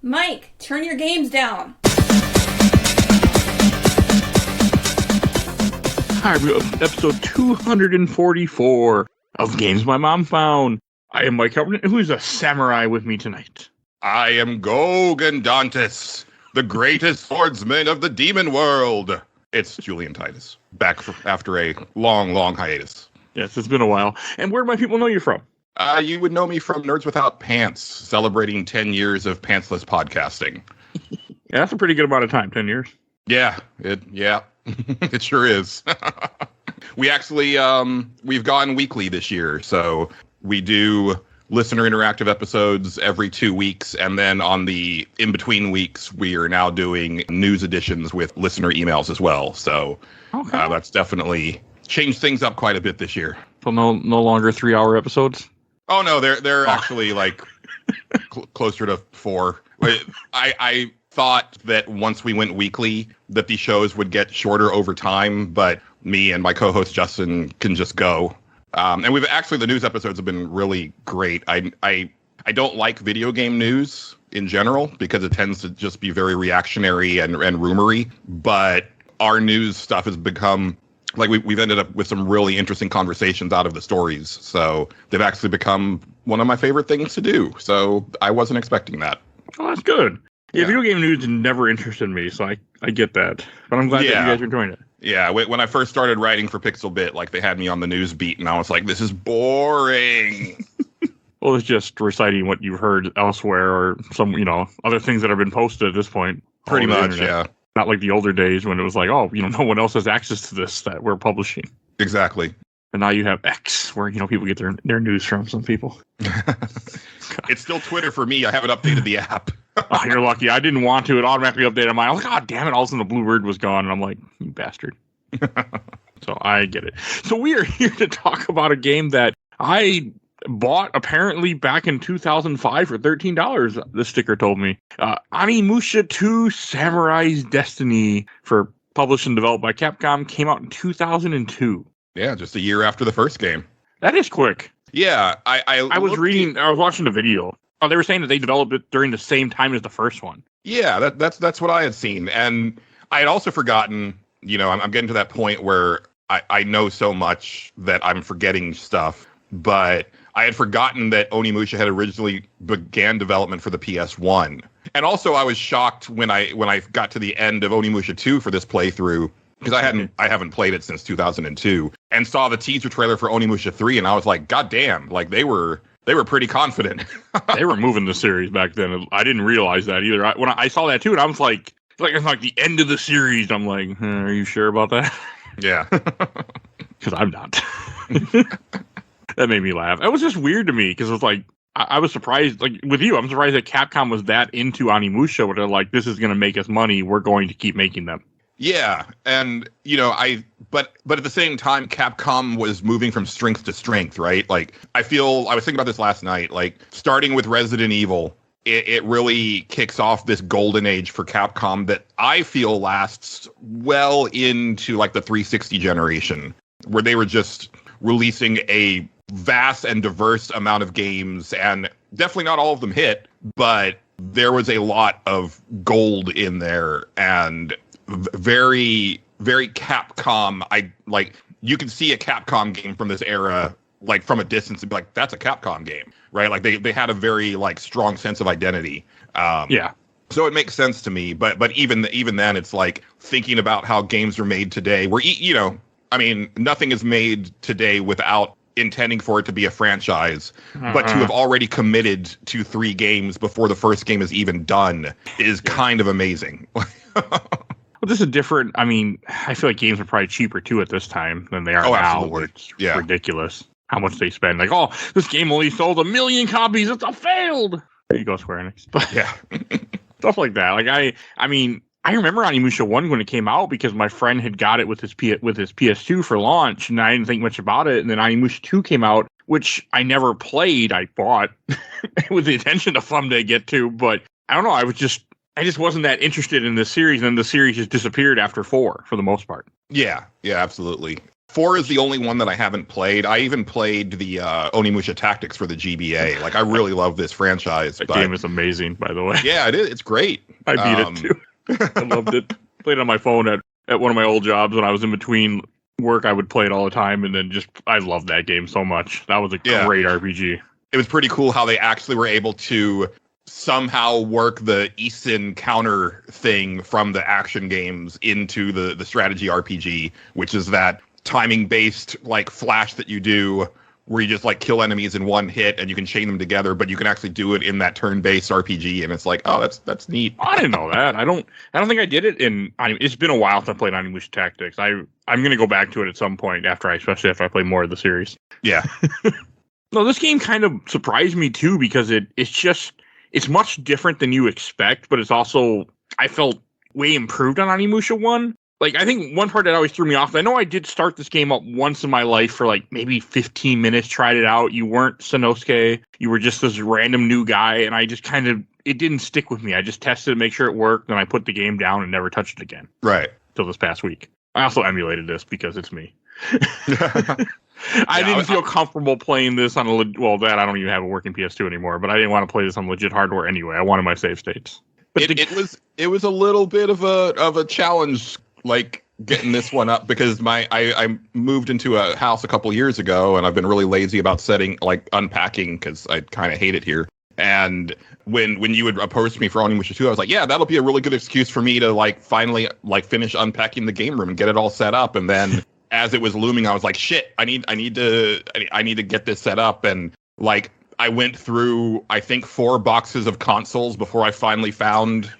Mike, turn your games down. Hi, episode 244 of Games My Mom Found. I am Mike Hubbard, who is a samurai with me tonight. I am Gogandantis, the greatest swordsman of the demon world. It's Julian Titus, back after a long, long hiatus. Yes, it's been a while. And where do my people know you from? You would know me from Nerds Without Pants, celebrating 10 years of pantsless podcasting. Yeah, that's a pretty good amount of time, 10 years. Yeah, it sure is. We actually, we've gone weekly this year, so we do listener interactive episodes every 2 weeks, and then on the in-between weeks, we are now doing news editions with listener emails as well. So that's definitely changed things up quite a bit this year. So no longer 3-hour episodes? Oh, no, they're actually like closer to 4. I thought that once we went weekly that the shows would get shorter over time, but me and my co-host Justin can just go. And we've actually, the news episodes have been really great. I don't like video game news in general because it tends to just be very reactionary and rumory, but our news stuff has become, like, we've ended up with some really interesting conversations out of the stories. So they've actually become one of my favorite things to do. So I wasn't expecting that. Oh, that's good. Yeah, video game news never interested me, so I get that. But I'm glad that you guys are enjoying it. Yeah, when I first started writing for Pixelbit, like, they had me on the news beat, and I was like, this is boring. Well, it's just reciting what you've heard elsewhere or some, other things that have been posted at this point. Pretty much, yeah. Not like the older days when it was like, no one else has access to this that we're publishing. Exactly. And now you have X, where, people get their news from, some people. It's still Twitter for me. I haven't updated the app. Oh, you're lucky. I didn't want to. It automatically updated mine. I was like, oh, damn it. All of a sudden the blue word was gone. And I'm like, you bastard. So I get it. So we are here to talk about a game that I bought apparently back in 2005 for $13, the sticker told me. Onimusha 2 Samurai's Destiny, for published and developed by Capcom, came out in 2002. Yeah, just a year after the first game. That is quick. Yeah, I was watching the video. Oh, they were saying that they developed it during the same time as the first one. Yeah, that's what I had seen. And I had also forgotten, I'm getting to that point where I know so much that I'm forgetting stuff. But I had forgotten that Onimusha had originally began development for the PS1. And also I was shocked when I got to the end of Onimusha 2 for this playthrough, because I haven't played it since 2002, and saw the teaser trailer for Onimusha 3, and I was like, God damn, like they were pretty confident. They were moving the series back then. I didn't realize that either. When I saw that too, and I was like, it's like the end of the series. I'm like, are you sure about that? Yeah. Because I'm not. That made me laugh. It was just weird to me, because it was like, I was surprised, like with you, I'm surprised that Capcom was that into Onimusha, where they're like, this is going to make us money. We're going to keep making them. Yeah, and but at the same time, Capcom was moving from strength to strength, right? Like, I was thinking about this last night, like, starting with Resident Evil, it really kicks off this golden age for Capcom that I feel lasts well into, like, the 360 generation, where they were just releasing a vast and diverse amount of games, and definitely not all of them hit, but there was a lot of gold in there, and very, very Capcom. You can see a Capcom game from this era, like, from a distance, and be like, that's a Capcom game, right? Like, they had a very, like, strong sense of identity. Yeah. So it makes sense to me, but even then, it's like thinking about how games are made today, where, nothing is made today without intending for it to be a franchise, but to have already committed to 3 games before the first game is even done is kind of amazing. Well, this is different. I feel like games are probably cheaper too at this time than they are now. Absolutely. Where it's ridiculous how much they spend. Like, oh, this game only sold 1 million copies. It's a failed. There you go, Square Enix. But yeah, stuff like that. Like, I remember Onimusha 1 when it came out, because my friend had got it with his PS2 for launch, and I didn't think much about it. And then Onimusha 2 came out, which I never played. I bought with the intention to someday get to, but I don't know. I just wasn't that interested in this series, and the series just disappeared after 4 for the most part. Yeah, absolutely. 4 is the only one that I haven't played. I even played the Onimusha Tactics for the GBA. Like, I really love this franchise. That game is amazing, by the way. Yeah, it is. It's great. I beat it, too. I loved it. Played it on my phone at one of my old jobs when I was in between work. I would play it all the time, and then I loved that game so much. That was a great RPG. It was pretty cool how they actually were able to somehow work the Eason counter thing from the action games into the strategy RPG, which is that timing-based like flash that you do where you just like kill enemies in one hit and you can chain them together, but you can actually do it in that turn-based RPG, and it's like, oh, that's neat. I didn't know that. I don't think I did it it's been a while since I played Onimusha Tactics. I'm gonna go back to it at some point especially after I play more of the series. Yeah. No, this game kind of surprised me too, because it's much different than you expect, but it's also, I felt, way improved on Onimusha 1. Like, I think one part that always threw me off, I know I did start this game up once in my life for like maybe 15 minutes, tried it out. You weren't Sanosuke. You were just this random new guy, and I just it didn't stick with me. I just tested to make sure it worked, and I put the game down and never touched it again. Right. Till this past week. I also emulated this because it's me. I didn't feel comfortable playing this on I don't even have a working PS2 anymore, but I didn't want to play this on legit hardware anyway. I wanted my save states. But it was a little bit of a challenge, like getting this one up, because I moved into a house a couple years ago, and I've been really lazy about unpacking because I kind of hate it here. And when you would approach me for Onimusha 2, I was like, yeah, that'll be a really good excuse for me to like finally like finish unpacking the game room and get it all set up. And then as it was looming, I was like, shit, I need to get this set up. And like, I went through, I think, 4 boxes of consoles before I finally found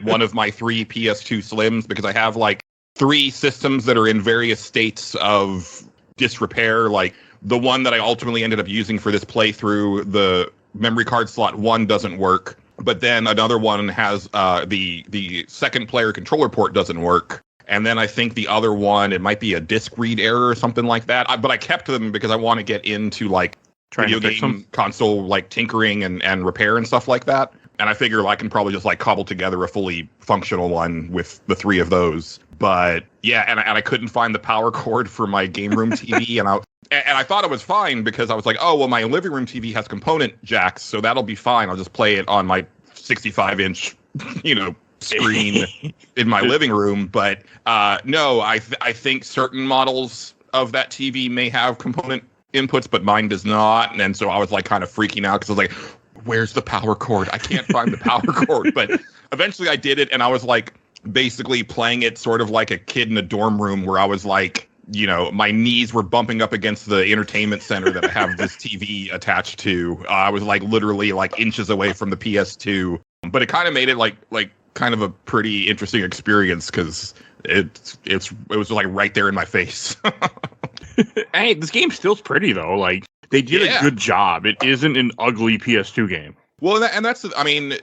one of my 3 PS2 Slims, because I have like 3 systems that are in various states of disrepair. Like the one that I ultimately ended up using for this playthrough, the memory card slot 1 doesn't work, but then another one has the second player controller port doesn't work. And then I think the other one, it might be a disk read error or something like that. But I kept them because I want to get into like video game console like tinkering and repair and stuff like that. And I figure I can probably just like cobble together a fully functional one with the 3 of those. But yeah, and I couldn't find the power cord for my game room TV, and I thought it was fine because I was like, oh well, my living room TV has component jacks, so that'll be fine. I'll just play it on my 65-inch, screen in my living room. But no, I think certain models of that TV may have component inputs, but mine does not. And so I was like kind of freaking out because I was like, where's the power cord? I can't find the power cord. But eventually I did it, and I was like basically playing it sort of like a kid in a dorm room, where I was like, my knees were bumping up against the entertainment center that I have this TV attached to. I was like literally like inches away from the PS2, but it kind of made it like kind of a pretty interesting experience because it was like right there in my face. Hey, this game still's pretty though. Like they did a good job. It isn't an ugly PS2 game. Well, and that's, I mean,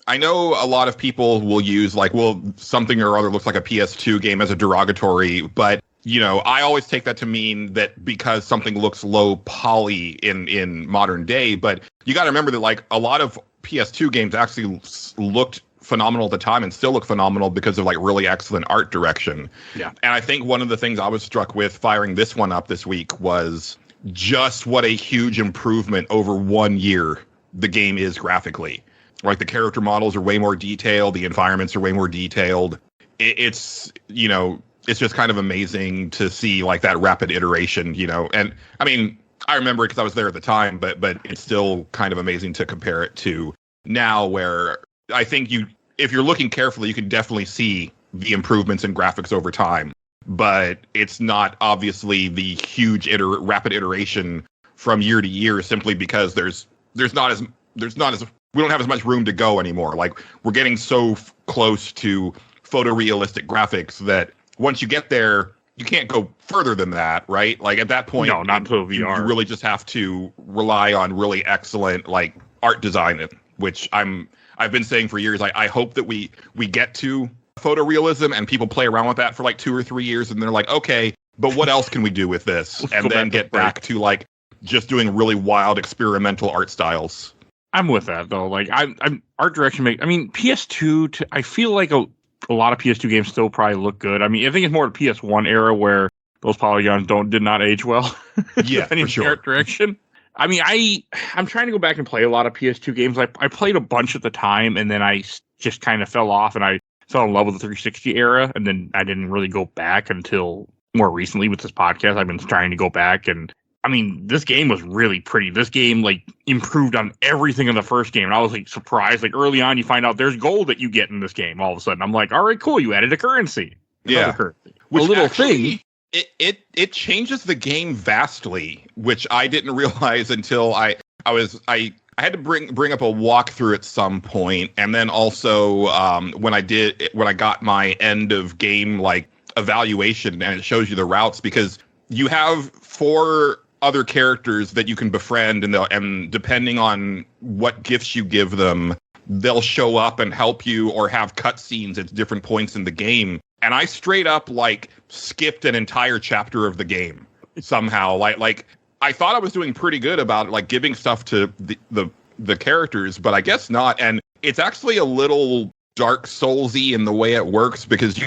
I know a lot of people will use like, well, something or other looks like a PS2 game as a derogatory, but I always take that to mean that because something looks low poly in modern day. But you got to remember that like a lot of PS2 games actually looked phenomenal at the time and still look phenomenal because of like really excellent art direction. Yeah. And I think one of the things I was struck with firing this one up this week was just what a huge improvement over 1 year the game is graphically. Like the character models are way more detailed, the environments are way more detailed. It's just kind of amazing to see like that rapid iteration, And I mean, I remember it because I was there at the time, but it's still kind of amazing to compare it to now, where I think if you're looking carefully, you can definitely see the improvements in graphics over time. But it's not obviously the huge rapid iteration from year to year, simply because there's not as we don't have as much room to go anymore. Like we're getting so close to photorealistic graphics that once you get there, you can't go further than that, right? Like at that point, no, not until VR. You really just have to rely on really excellent like art design, which I've been saying for years. I hope that we get to photorealism and people play around with that for like 2 or 3 years, and they're like, okay, but what else can we do with this? And then get back to like just doing really wild experimental art styles. I'm with that though. Like I'm art direction PS2. I feel like a lot of PS2 games still probably look good. I mean, I think it's more the PS1 era where those polygons did not age well. Yeah, any for sure. art direction. I mean, I'm trying to go back and play a lot of PS2 games. I played a bunch at the time, and then I just kind of fell off, and I fell in love with the 360 era, and then I didn't really go back until more recently with this podcast. I've been trying to go back, and I mean, this game was really pretty. This game like improved on everything in the first game, and I was like surprised. Like early on, you find out there's gold that you get in this game. All of a sudden, I'm like, all right, cool, you added a currency. Yeah, currency. Which a little actually, thing. It changes the game vastly, which I didn't realize until I had to bring up a walkthrough at some point, and then also when I got my end of game like evaluation, and it shows you the routes, because you have 4 other characters that you can befriend, and depending on what gifts you give them, they'll show up and help you or have cutscenes at different points in the game. And I straight up like skipped an entire chapter of the game somehow. Like I thought I was doing pretty good about it, like giving stuff to the characters, but I guess not. And it's actually a little Dark Soulsy in the way it works, because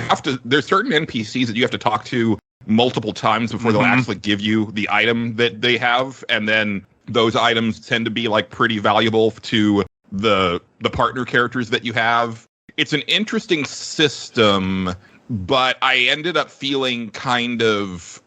there's certain NPCs that you have to talk to multiple times before they'll actually give you the item that they have, and then those items tend to be like pretty valuable to the partner characters that you have. It's an interesting system, but I ended up feeling kind of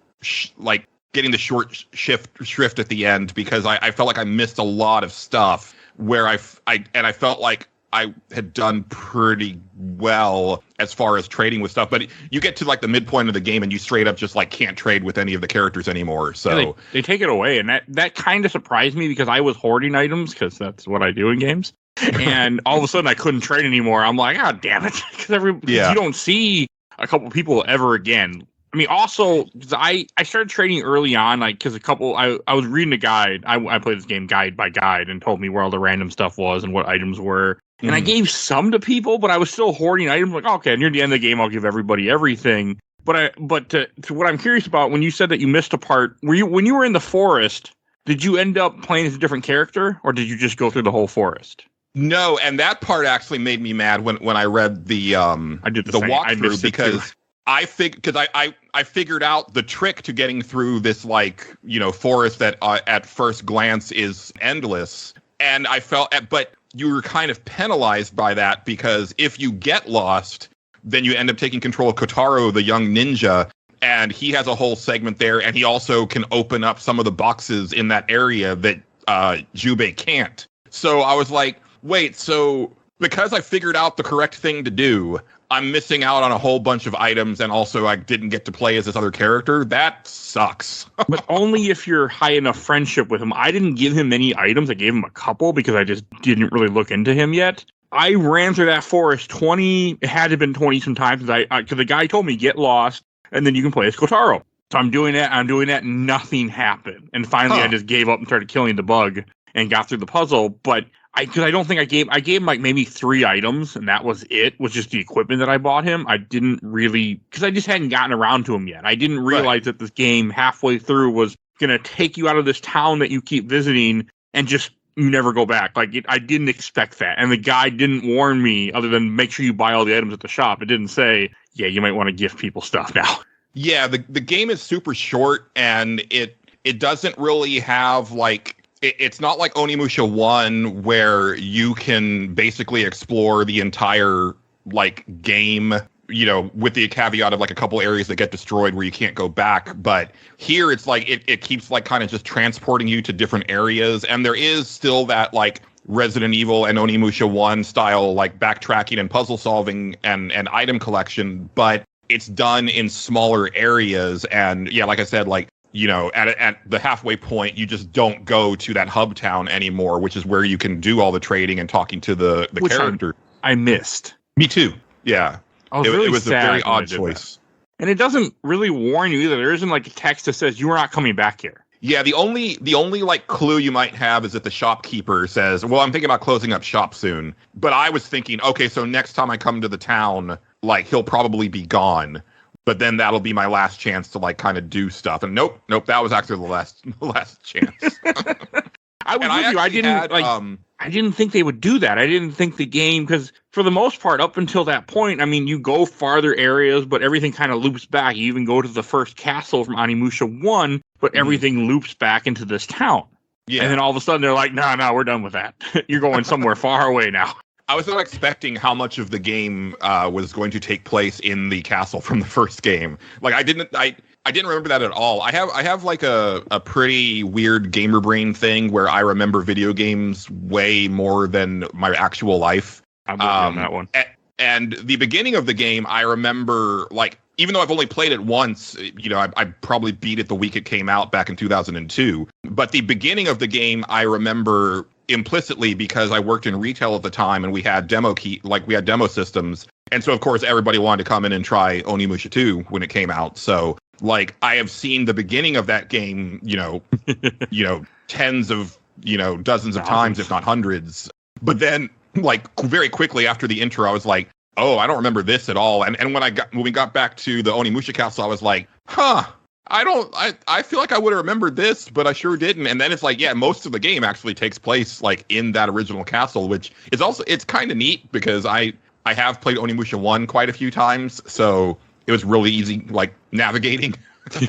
like getting the short shrift at the end, because I felt like I missed a lot of stuff where I felt like I had done pretty well as far as trading with stuff, but you get to like the midpoint of the game and you straight up just like can't trade with any of the characters anymore. So yeah, they take it away, and that kind of surprised me, because I was hoarding items, because that's what I do in games. And all of a sudden I couldn't trade anymore. I'm like, oh damn it, because you don't see a couple people ever again. I mean, also, because I started trading early on, like, because I was reading a guide. I played this game guide by guide, and told me where all the random stuff was and what items were. And I gave some to people, but I was still hoarding items. Like, okay, near the end of the game, I'll give everybody everything. But to what I'm curious about, when you said that you missed a part, when you were in the forest, did you end up playing as a different character, or did you just go through the whole forest? No, and that part actually made me mad when I read the walkthrough, because I figured out the trick to getting through this forest that at first glance is endless, and I felt, but you were kind of penalized by that, because if you get lost, then you end up taking control of Kotaro, the young ninja, and he has a whole segment there, and he also can open up some of the boxes in that area that Jubei can't. So I was like, wait, so because I figured out the correct thing to do, I'm missing out on a whole bunch of items, and also I didn't get to play as this other character? That sucks. But only if you're high enough friendship with him. I didn't give him many items. I gave him a couple, because I just didn't really look into him yet. I ran through that forest it had to have been 20 some times, because the guy told me, get lost, and then you can play as Kotaro. So I'm doing that, nothing happened. And finally I just gave up and started killing the bug and got through the puzzle. But I don't think I gave him like maybe 3 items, and that was it, was just the equipment that I bought him. I didn't really, because I just hadn't gotten around to him yet. I didn't realize that this game halfway through was going to take you out of this town that you keep visiting and just you never go back. I didn't expect that. And the guy didn't warn me, other than make sure you buy all the items at the shop. It didn't say, yeah, you might want to gift people stuff now. Yeah, the game is super short, and it doesn't really have it's not like Onimusha 1, where you can basically explore the entire game, with the caveat of a couple areas that get destroyed where you can't go back. But here it's it keeps kind of just transporting you to different areas, and there is still that Resident Evil and Onimusha 1 style backtracking and puzzle solving and item collection, but it's done in smaller areas. And yeah, like I said, at the halfway point, you just don't go to that hub town anymore, which is where you can do all the trading and talking to the character. I missed. Me too. Yeah. It was a very odd choice. And it doesn't really warn you either. There isn't a text that says you are not coming back here. Yeah, the only clue you might have is that the shopkeeper says, well, I'm thinking about closing up shop soon. But I was thinking, okay, so next time I come to the town, he'll probably be gone. But then that'll be my last chance to kind of do stuff. And nope, that was actually the last chance. I was with you. I didn't I didn't think they would do that. I didn't think the game, because for the most part, up until that point, I mean, you go farther areas, but everything kind of loops back. You even go to the first castle from Onimusha 1, but everything loops back into this town. Yeah. And then all of a sudden they're like, no, we're done with that. You're going somewhere far away now. I was not expecting how much of the game was going to take place in the castle from the first game. Like I didn't remember that at all. I have like a pretty weird gamer brain thing where I remember video games way more than my actual life. I'm on that one. And the beginning of the game, I remember, like, even though I've only played it once, you know, I probably beat it the week it came out back in 2002. But the beginning of the game, I remember implicitly because I worked in retail at the time and we had demo systems. And so, of course, everybody wanted to come in and try Onimusha 2 when it came out. So, like, I have seen the beginning of that game, you know, tens of, dozens of times, if not hundreds. But then, like, very quickly after the intro, I was like, oh, I don't remember this at all. And when we got back to the Onimusha castle, I was like, I feel like I would have remembered this, but I sure didn't. And then it's like, yeah, most of the game actually takes place like in that original castle, which is also, it's kind of neat because I have played Onimusha 1 quite a few times, so it was really easy, like, navigating.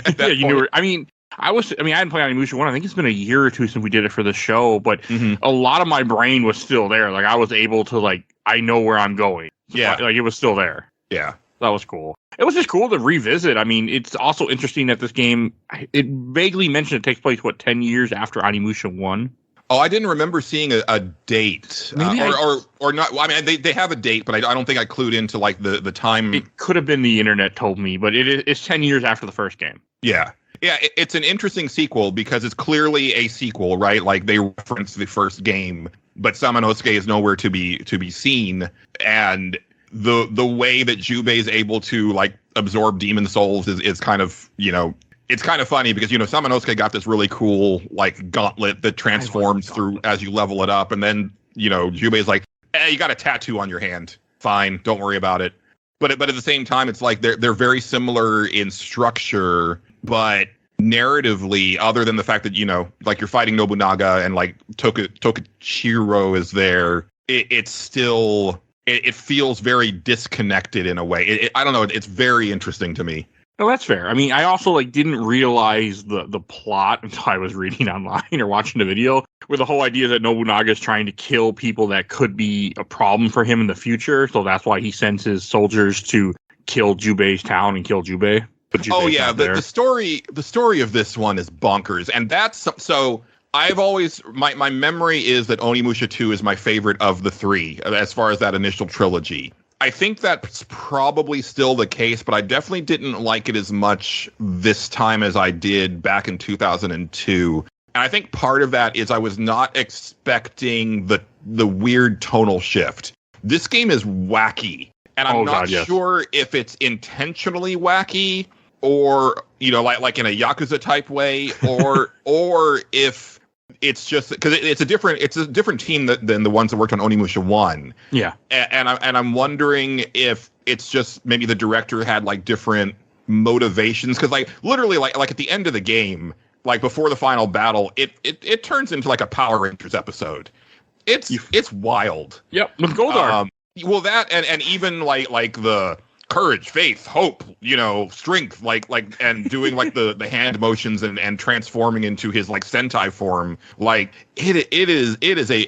At that point. I hadn't played Onimusha 1. I think it's been a year or two since we did it for the show, but a lot of my brain was still there. Like, I was able to, like, I know where I'm going. Yeah. Like, it was still there. Yeah. That was cool. It was just cool to revisit. I mean, it's also interesting that this game, it vaguely mentioned it takes place, 10 years after Onimusha 1? Oh, I didn't remember seeing a date. Or not. Well, I mean, they have a date, but I don't think I clued into, like, the time. It could have been the internet told me, but it's 10 years after the first game. Yeah. Yeah, it's an interesting sequel because it's clearly a sequel, right? Like, they reference the first game, but Samanosuke is nowhere to be seen. And the way that Jubei is able to, like, absorb demon souls is kind of, it's kind of funny because, Samanosuke got this really cool, like, gauntlet that transforms through as you level it up. And then, Jubei's like, you got a tattoo on your hand. Fine, don't worry about it. But at the same time, it's like they're very similar in structure, but narratively, other than the fact that, like, you're fighting Nobunaga and, like, Tokichiro is there, it's still... It feels very disconnected in a way. I don't know. It's very interesting to me. No, that's fair. I mean, I also, like, didn't realize the plot until I was reading online or watching the video, where the whole idea that Nobunaga is trying to kill people that could be a problem for him in the future. So that's why he sends his soldiers to kill Jubei's town and kill Jubei. The story of this one is bonkers, and that's so. I've always, my memory is that Onimusha 2 is my favorite of the three, as far as that initial trilogy. I think that's probably still the case, but I definitely didn't like it as much this time as I did back in 2002. And I think part of that is I was not expecting the weird tonal shift. This game is wacky, and I'm not sure if it's intentionally wacky or, like in a Yakuza type way, or if it's just because it's a different team than the ones that worked on Onimusha 1. Yeah. And I'm wondering if it's just maybe the director had, like, different motivations, because, like, literally, like at the end of the game, like, before the final battle, it turns into, like, a Power Rangers episode. It's wild. Yep. With Goldar. Well, that and even like the courage, faith, hope, strength, like, and doing, like, the hand motions and transforming into his, like, Sentai form. Like, it is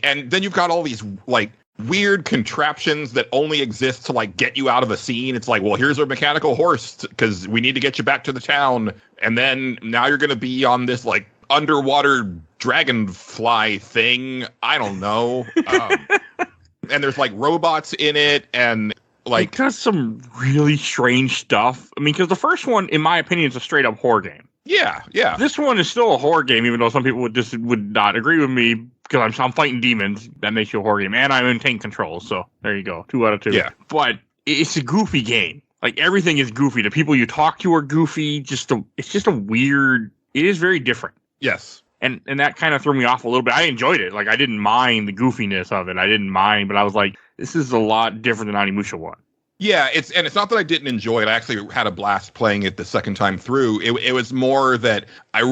and then you've got all these, like, weird contraptions that only exist to, like, get you out of a scene. It's like, well, here's a mechanical horse because we need to get you back to the town. And then now you're going to be on this, like, underwater dragonfly thing. I don't know. And there's, like, robots in it, and, like, it does some really strange stuff. I mean, because the first one, in my opinion, is a straight up horror game. Yeah, yeah. This one is still a horror game, even though some people would not agree with me, because I'm fighting demons. That makes you a horror game, and I'm in tank control. So there you go, 2 out of 2. Yeah, but it's a goofy game. Like, everything is goofy. The people you talk to are goofy. It's just a weird. It is very different. Yes. And that kind of threw me off a little bit. I enjoyed it. Like, I didn't mind the goofiness of it. I didn't mind, but I was like, this is a lot different than Onimusha 1. Yeah, it's not that I didn't enjoy it. I actually had a blast playing it the second time through. It was more that I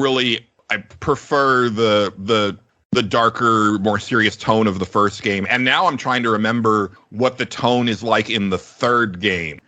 prefer the the darker, more serious tone of the first game. And now I'm trying to remember what the tone is like in the third game.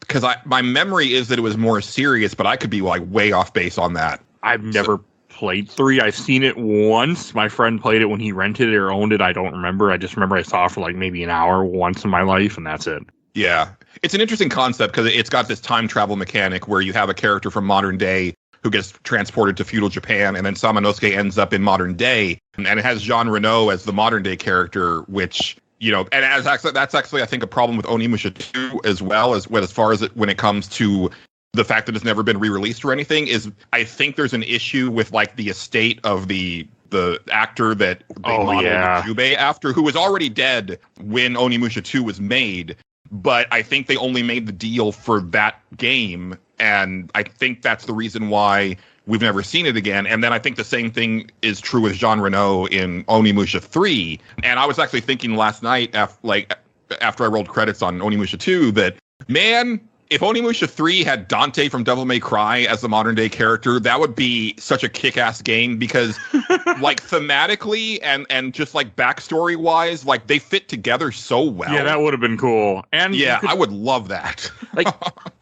Because my memory is that it was more serious, but I could be like way off base on that. I've never played 3. I've seen it once. My friend played it when he rented it or owned it. I don't remember. I just remember I saw it for like maybe an hour once in my life, and that's it. Yeah. It's an interesting concept because it's got this time travel mechanic where you have a character from modern day who gets transported to feudal Japan, and then Samanosuke ends up in modern day. And it has Jean Renault as the modern day character, which, you know, and that's actually, I think, a problem with Onimusha 2 as well, as far as when it comes to the fact that it's never been re-released or anything, is I think there's an issue with like the estate of the actor that they modeled Jubei after, who was already dead when Onimusha 2 was made. But I think they only made the deal for that game, and I think that's the reason why we've never seen it again. And then I think the same thing is true with Jean Renault in Onimusha 3. And I was actually thinking last night, after I rolled credits on Onimusha 2, that, man, if Onimusha 3 had Dante from Devil May Cry as the modern day character, that would be such a kick-ass game because like thematically and just like backstory wise, like they fit together so well. Yeah, that would have been cool. And yeah, I would love that. Like,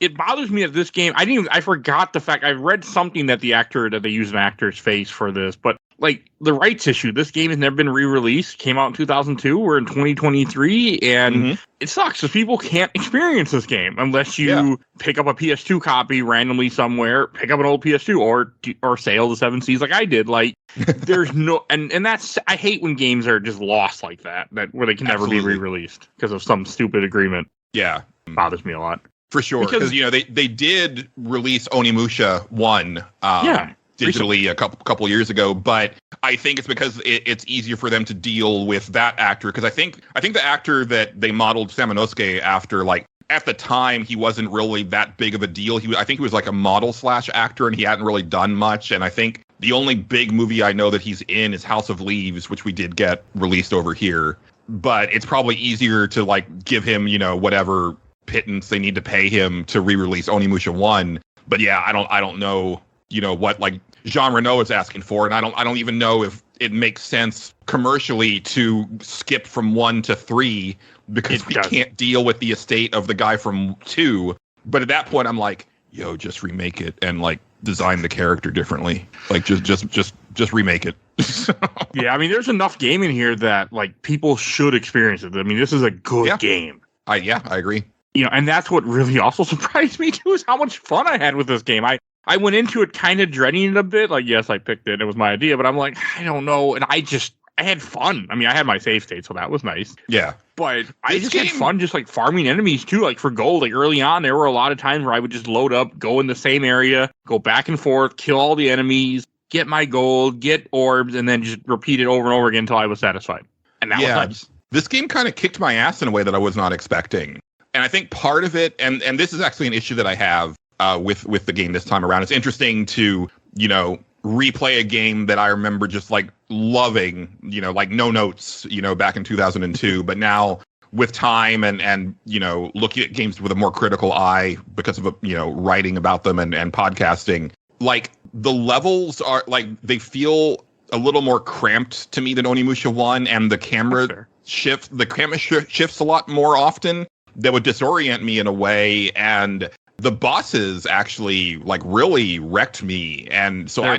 it bothers me that this game, I forgot the fact, I read something that that they used an actor's face for this, but like the rights issue, this game has never been re-released, came out in 2002, we're in 2023, and it sucks because people can't experience this game unless you pick up a PS2 copy randomly somewhere, pick up an old PS2 or sail the seven seas like I did. Like there's no, and that's, I hate when games are just lost like that where they can never be re-released because of some stupid agreement. Yeah. It bothers me a lot. For sure. Because, you know, they did release Onimusha 1. Digitally a couple years ago, but I think it's because it's easier for them to deal with that actor. Because I think the actor that they modeled Samanosuke after, like at the time, he wasn't really that big of a deal. I think he was like a model / actor, and he hadn't really done much. And I think the only big movie I know that he's in is House of Leaves, which we did get released over here. But it's probably easier to like give him, you know, whatever pittance they need to pay him to re-release Onimusha 1. But yeah, I don't know, you know, what like Jean Renault is asking for, and I don't even know if it makes sense commercially to skip from 1 to 3 because we can't deal with the estate of the guy from 2. But at that point, I'm like, yo, just remake it and like design the character differently. Like just remake it. Yeah, I mean, there's enough game in here that like people should experience it. I mean, this is a good game. I agree. You know, and that's what really also surprised me too, is how much fun I had with this game. I went into it kind of dreading it a bit. Like, yes, I picked it. It was my idea, but I'm like, I don't know. And I had fun. I mean, I had my save state, so that was nice. Yeah. But I just had fun just like farming enemies too, like for gold. Like early on, there were a lot of times where I would just load up, go in the same area, go back and forth, kill all the enemies, get my gold, get orbs, and then just repeat it over and over again until I was satisfied. And that was nice. This game kind of kicked my ass in a way that I was not expecting. And I think part of it, and this is actually an issue that I have with the game this time around. It's interesting to, you know, replay a game that I remember just like loving, you know, like no notes, you know, back in 2002. But now with time and you know, looking at games with a more critical eye because of, you know, writing about them and podcasting, like the levels are like, they feel a little more cramped to me than Onimusha 1, and the camera shifts a lot more often. That would disorient me in a way, and the bosses actually like really wrecked me, and so I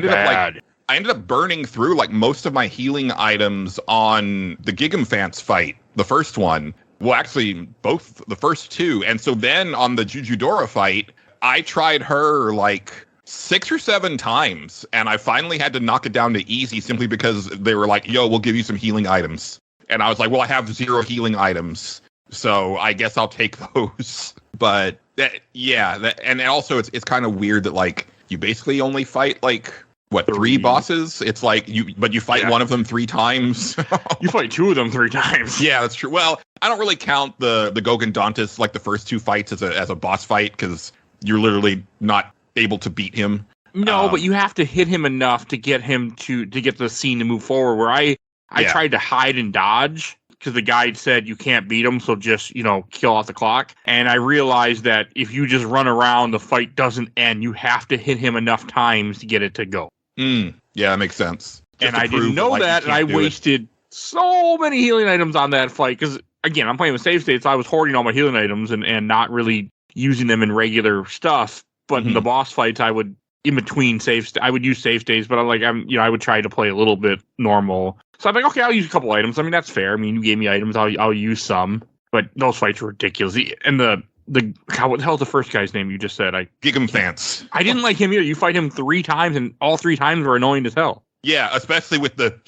ended up burning through like most of my healing items on the Gigamfance fight, the first one. Well, actually, both the first two, and so then on the Jujudora fight, I tried her like 6 or 7 times, and I finally had to knock it down to easy simply because they were like, "Yo, we'll give you some healing items," and I was like, "Well, I have 0 healing items." So I guess I'll take those. But and also it's kind of weird that like you basically only fight like 3 bosses. It's like you fight one of them 3 times. You fight 2 of them 3 times. Yeah, that's true. Well, I don't really count the Gogen Dantis, like the first 2 fights as a boss fight because you're literally not able to beat him. No, but you have to hit him enough to get him to get the scene to move forward. Where I tried to hide and dodge, because the guide said you can't beat him, so just, you know, kill off the clock. And I realized that if you just run around, the fight doesn't end. You have to hit him enough times to get it to go. Yeah, that makes sense. And I didn't know that, and I wasted so many healing items on that fight. Because, again, I'm playing with save states, so I was hoarding all my healing items and not really using them in regular stuff. But in the boss fights, I would, in between I would use save states, but I would try to play a little bit normal. So I'm like, okay, I'll use a couple items. I mean, that's fair. I mean, you gave me items, I'll use some. But those fights were ridiculous. And what the hell is the first guy's name you just said? Gigamthance. I didn't like him either. You fight him 3 times, and all 3 times were annoying as hell. Yeah, especially with the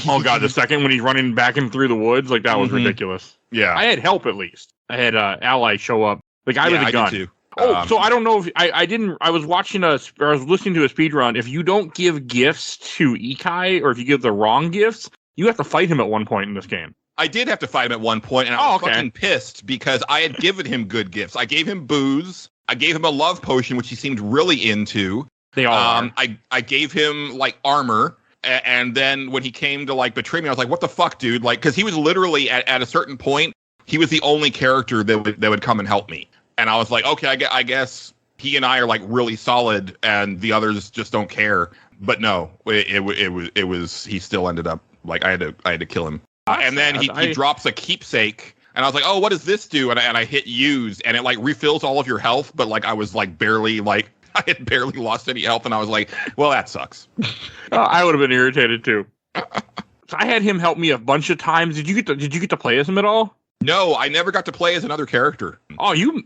Oh god, the second when he's running back and through the woods, like that was ridiculous. Yeah, I had help at least. I had allies show up. The guy with the gun. Did too. So I don't know if I didn't. I was watching I was listening to a speed run. If you don't give gifts to Ikai, or if you give the wrong gifts, you have to fight him at one point in this game. I did have to fight him at one point, and I was fucking pissed because I had given him good gifts. I gave him booze. I gave him a love potion, which he seemed really into. They all are. I gave him like armor, and then when he came to like betray me, I was like, "What the fuck, dude?" Like, because he was literally at a certain point, he was the only character that would come and help me, and I was like, "Okay, I guess he and I are like really solid, and the others just don't care." But no, it was he still ended up like I had to kill him, and then he drops a keepsake. And I was like, "Oh, what does this do?" And I hit use, and it like refills all of your health. But like I was like I had barely lost any health, and I was like, "Well, that sucks." I would have been irritated too. So I had him help me a bunch of times. Did you get to play as him at all? No, I never got to play as another character. At all? You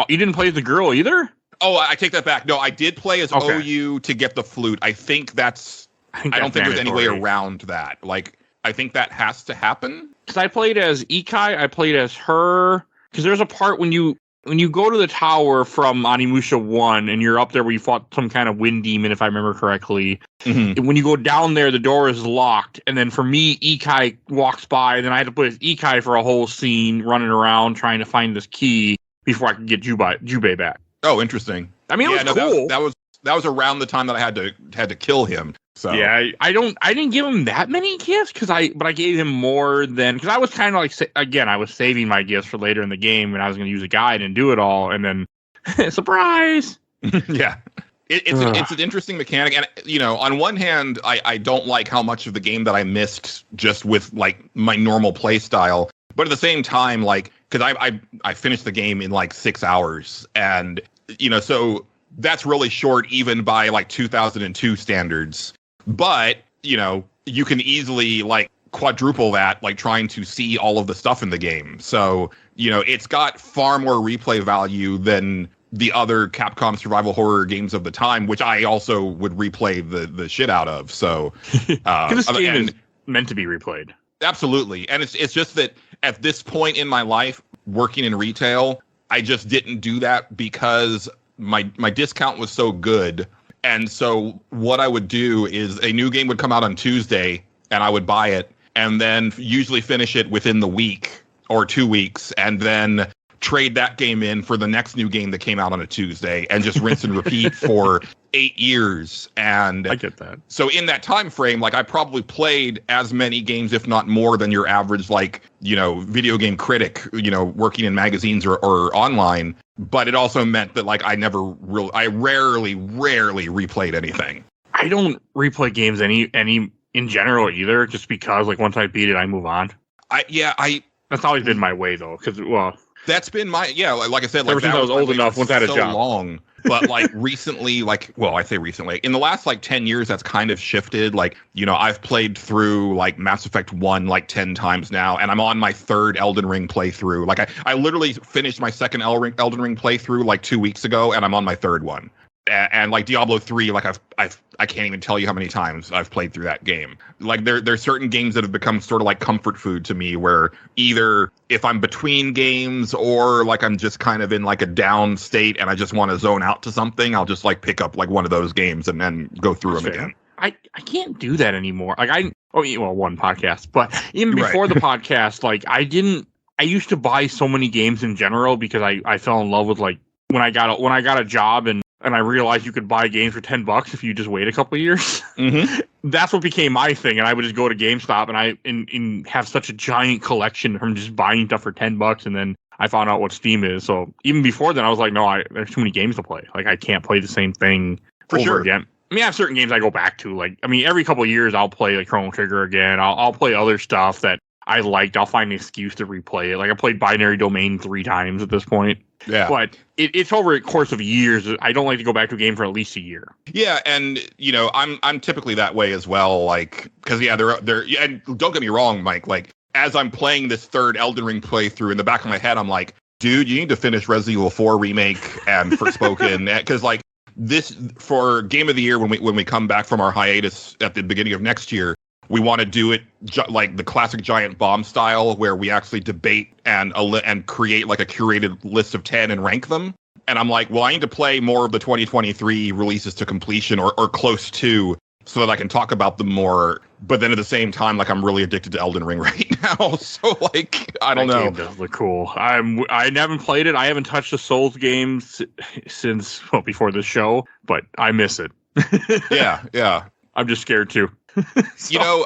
didn't play as the girl either? Oh, I take that back. No, I did play as OU to get the flute. I think that's. I don't think there's any way around that. Like, I think that has to happen. Because I played as Ikai, I played as her. Because there's a part when you go to the tower from Onimusha 1 and you're up there where you fought some kind of wind demon, if I remember correctly. Mm-hmm. When you go down there, the door is locked. And then for me, Ikai walks by. And then I had to play as Ikai for a whole scene, running around trying to find this key before I could get Jubei back. Oh, interesting. I mean, it was cool. That was around the time that I had to kill him. So yeah, I didn't give him that many gifts but I gave him more than, because I was kind of like, again, I was saving my gifts for later in the game and I was going to use a guide and do it all, and then surprise. Yeah, it's an interesting mechanic, and on one hand, I don't like how much of the game that I missed just with like my normal play style, but at the same time, like, because I finished the game in like 6 hours, and so that's really short even by like 2002 standards. But, you can easily like quadruple that, like trying to see all of the stuff in the game. So, it's got far more replay value than the other Capcom survival horror games of the time, which I also would replay the shit out of. So, this game is meant to be replayed. Absolutely. And it's just that at this point in my life, working in retail, I just didn't do that because my discount was so good. And so what I would do is a new game would come out on Tuesday and I would buy it and then usually finish it within the week or 2 weeks and then trade that game in for the next new game that came out on a Tuesday and just rinse and repeat for 8 years. And I get that. So in that time frame, like I probably played as many games, if not more, than your average, like, video game critic, working in magazines or online. But it also meant that like I rarely replayed anything. I don't replay games any in general either, just because like once I beat it, I move on. That's always been my way though, because that's been my like I said, like ever since I was old enough, once I had a job. Long. But like recently, I say recently, in the last like 10 years, that's kind of shifted. Like, I've played through like Mass Effect 1 like 10 times now, and I'm on my 3rd Elden Ring playthrough. Like I literally finished my 2nd Elden Ring playthrough like 2 weeks ago, and I'm on my 3rd one. And like Diablo 3, like I can't even tell you how many times I've played through that game. Like there's certain games that have become sort of like comfort food to me, where either if I'm between games or like I'm just kind of in like a down state and I just want to zone out to something, I'll just like pick up like one of those games and then go through them again. I can't do that anymore. Like one podcast, but even before the podcast, like I used to buy so many games in general because I fell in love with like when I got a job and I realized you could buy games for $10 if you just wait a couple of years. Mm-hmm. That's what became my thing, and I would just go to GameStop and have such a giant collection from just buying stuff for $10, and then I found out what Steam is. So even before then, I was like, no, there's too many games to play. Like I can't play the same thing over again. I mean, I have certain games I go back to. Like, I mean, every couple of years I'll play like Chrono Trigger again. I'll play other stuff that I liked. I'll find an excuse to replay it. Like I played Binary Domain 3 times at this point. Yeah. But it's over a course of years. I don't like to go back to a game for at least a year. Yeah, and I'm typically that way as well. Like, because they're and don't get me wrong, Mike. Like, as I'm playing this third Elden Ring playthrough, in the back of my head, I'm like, dude, you need to finish Resident Evil 4 remake and Forspoken, because like this for Game of the Year when we come back from our hiatus at the beginning of next year. We want to do it like the classic Giant Bomb style, where we actually debate and create like a curated list of 10 and rank them. And I'm like, well, I need to play more of the 2023 releases to completion or close to, so that I can talk about them more. But then at the same time, like I'm really addicted to Elden Ring right now. So like, I don't know. Game does look cool. I haven't played it. I haven't touched the Souls games since before this show, but I miss it. Yeah. I'm just scared too. So.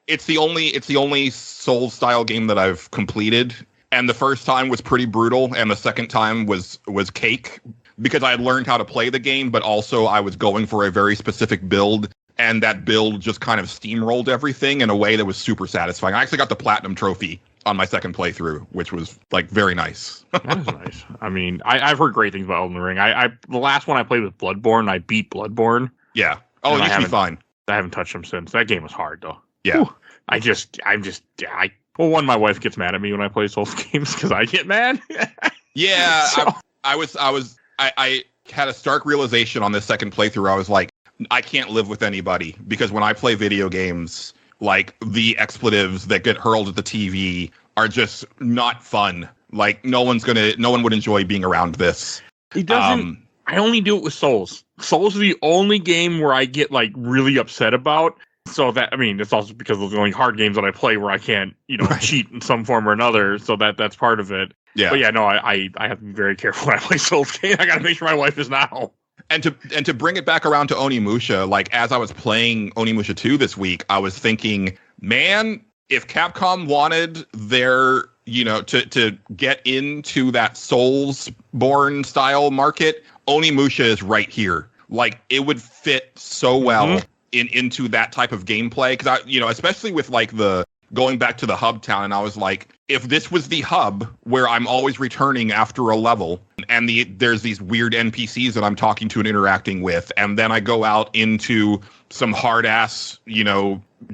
It's the only Souls style game that I've completed, and the first time was pretty brutal, and the second time was cake, because I had learned how to play the game, but also I was going for a very specific build, and that build just kind of steamrolled everything in a way that was super satisfying. I actually got the platinum trophy on my second playthrough, which was like very nice. That is nice. I mean, I've heard great things about Elden Ring. The last one I played was Bloodborne. I beat Bloodborne. Yeah. Oh, it used to be fine. I haven't touched them since. That game was hard though. Yeah. Whew. My wife gets mad at me when I play Souls games because I get mad. Yeah. So. I had a stark realization on this second playthrough. I was like, I can't live with anybody, because when I play video games, like the expletives that get hurled at the TV are just not fun. Like no one would enjoy being around this. It doesn't. I only do it with Souls. Souls is the only game where I get like really upset about. So that, I mean, it's also because of the only hard games that I play where I can't, right. cheat in some form or another. So that's part of it. Yeah. But yeah, no, I have to be very careful when I play Souls games. I got to make sure my wife is now. And to bring it back around to Onimusha, like as I was playing Onimusha 2 this week, I was thinking, man, if Capcom wanted their, to get into that Soulsborne style market, Onimusha is right here. Like it would fit so well into that type of gameplay. Because especially with like the going back to the hub town, and I was like, if this was the hub where I'm always returning after a level, and there's these weird NPCs that I'm talking to and interacting with, and then I go out into some hard ass,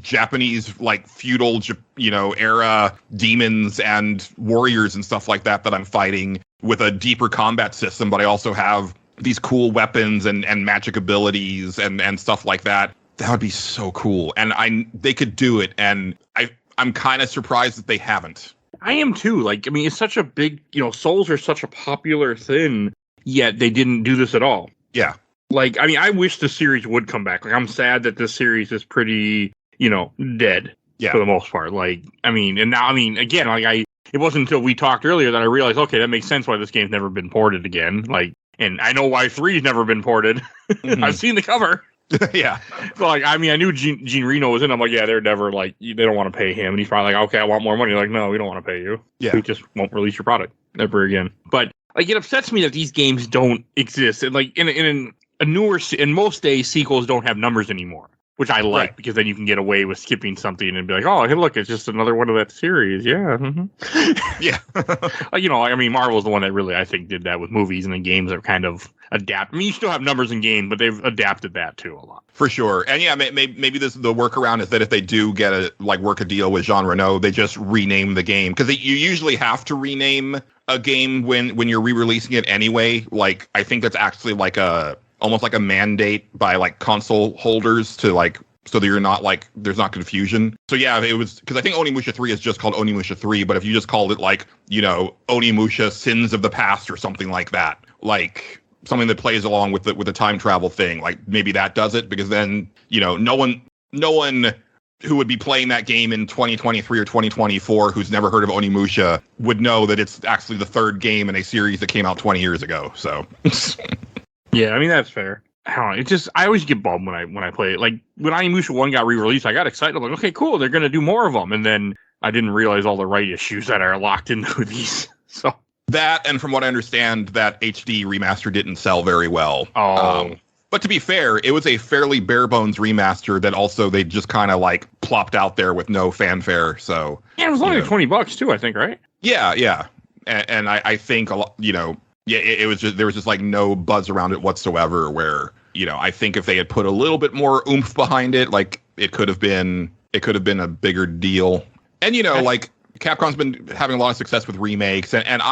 Japanese like feudal, era demons and warriors and stuff like that I'm fighting with a deeper combat system, but I also have these cool weapons and magic abilities and stuff like that. That would be so cool. And they could do it. And I'm kind of surprised that they haven't. I am too. Like, I mean, it's such a big, Souls are such a popular thing, yet they didn't do this at all. Yeah. Like, I mean, I wish the series would come back. Like, I'm sad that this series is pretty, dead for the most part. Like, I mean, and now, again, like it wasn't until we talked earlier that I realized, okay, that makes sense why this game's never been ported again. Like, and I know why 3's never been ported. Mm-hmm. I've seen the cover. Yeah. So, like, I mean, I knew Gene Reno was in. I'm like, yeah, they're never, like, they don't want to pay him. And he's probably like, okay, I want more money. Like, no, we don't want to pay you. Yeah. We just won't release your product ever again. But, like, it upsets me that these games don't exist. And, like, in most days, sequels don't have numbers anymore, which I like, right, because then you can get away with skipping something and be like, oh, hey, look, it's just another one of that series. Yeah. Mm-hmm. Yeah. Marvel's the one that really, I think, did that with movies, and the games are kind of adapt. I mean, you still have numbers in games, but they've adapted that too a lot. For sure. And yeah, maybe the workaround is that if they do work a deal with Jean Reno, they just rename the game, because you usually have to rename a game when you're re-releasing it anyway. Like, I think that's actually like almost like a mandate by like console holders to like, so that you're not like, there's not confusion. So yeah, it was, because I think Onimusha 3 is just called Onimusha 3, but if you just called it like, Onimusha Sins of the Past or something like that, like something that plays along with the time travel thing, like maybe that does it, because then, no one who would be playing that game in 2023 or 2024 who's never heard of Onimusha would know that it's actually the third game in a series that came out 20 years ago. So yeah, I mean, that's fair. I don't know. It just, I always get bummed when I play it. Like, when Onimusha 1 got re-released, I got excited. I'm like, okay, cool, they're going to do more of them. And then I didn't realize all the right issues that are locked into these. So that, and from what I understand, that HD remaster didn't sell very well. Oh. But to be fair, it was a fairly bare bones remaster that also they just kind of like plopped out there with no fanfare. So yeah, it was only $20 too, I think, right? Yeah. And I think a lot, it was just, there was just like no buzz around it whatsoever. Where I think if they had put a little bit more oomph behind it, like it could have been a bigger deal. And like Capcom's been having a lot of success with remakes, and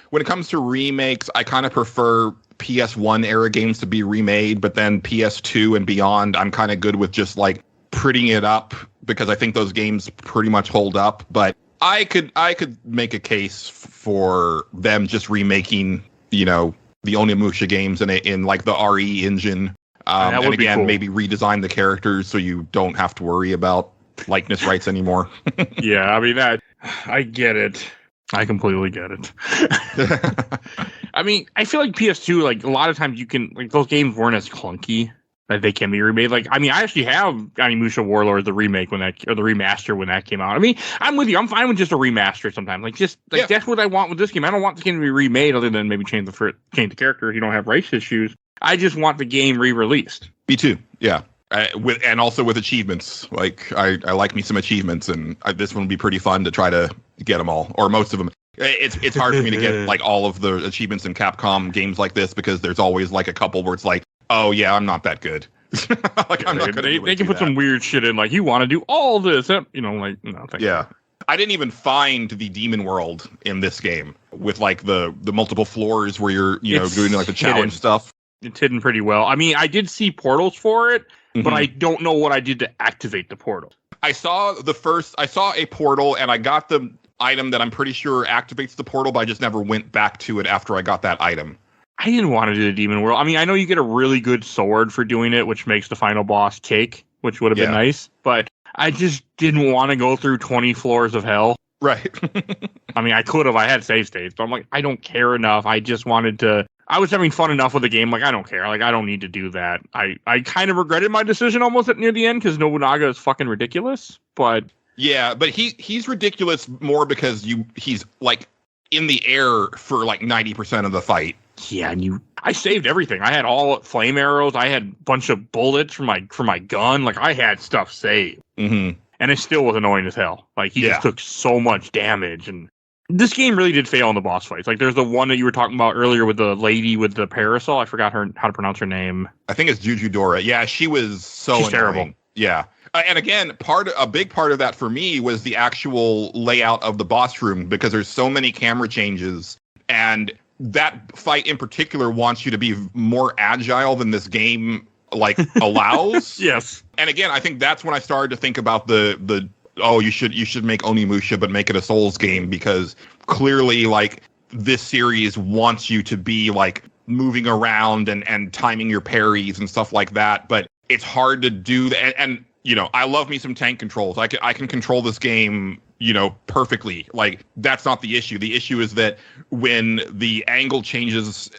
when it comes to remakes, I kind of prefer PS1 era games to be remade, but then PS2 and beyond, I'm kind of good with just like prettying it up because I think those games pretty much hold up. But I could make a case for them just remaking, the Onimusha games in like the RE engine, and again cool. Maybe redesign the characters so you don't have to worry about likeness rights anymore. Yeah, I mean I get it. I completely get it. I mean, I feel like PS2, like a lot of times you can, like those games weren't as clunky that they can be remade. Like, I mean, I actually have Onimusha Warlord, the remake or the remaster when that came out. I mean, I'm with you. I'm fine with just a remaster sometimes. Like, that's what I want with this game. I don't want the game to be remade other than maybe change the character if you don't have rights issues. I just want the game re-released. Me too. Yeah. And also with achievements. Like, I like me some achievements, and this one would be pretty fun to try to get them all, or most of them. It's hard for me to get like all of the achievements in Capcom games like this because there's always like a couple where it's like, oh yeah, I'm not that good. Like I'm not gonna they can put some weird shit in, like you want to do all this, like no. Yeah, I didn't even find the demon world in this game with like the multiple floors where you're doing like the challenge stuff. It's hidden pretty well. I mean, I did see portals for it, but I don't know what I did to activate the portal. I saw a portal and I got the item that I'm pretty sure activates the portal, but I just never went back to it after I got that item. I didn't want to do the demon world. I mean, I know you get a really good sword for doing it, which makes the final boss cake, which would have been nice, but I just didn't want to go through 20 floors of hell. Right. I mean, I could have. I had save states, but I'm like, I don't care enough. I just wanted to... I was having fun enough with the game. Like, I don't care. Like, I don't need to do that. I kind of regretted my decision almost near the end because Nobunaga is fucking ridiculous, but... Yeah, but he's ridiculous more because he's like in the air for like 90% of the fight. Yeah, and I saved everything. I had all flame arrows. I had a bunch of bullets for my gun. Like I had stuff saved, and it still was annoying as hell. Like he just took so much damage, and this game really did fail in the boss fights. Like there's the one that you were talking about earlier with the lady with the parasol. I forgot how to pronounce her name. I think it's Jujudora. Yeah, she was She's terrible. Yeah. And again, a big part of that for me was the actual layout of the boss room because there's so many camera changes, and that fight in particular wants you to be more agile than this game like allows. Yes. And again, I think that's when I started to think about the you should make Onimusha but make it a Souls game, because clearly like this series wants you to be like moving around and timing your parries and stuff like that, but it's hard to do that. And I love me some tank controls. I can control this game, perfectly. Like, that's not the issue. The issue is that when the angle changes,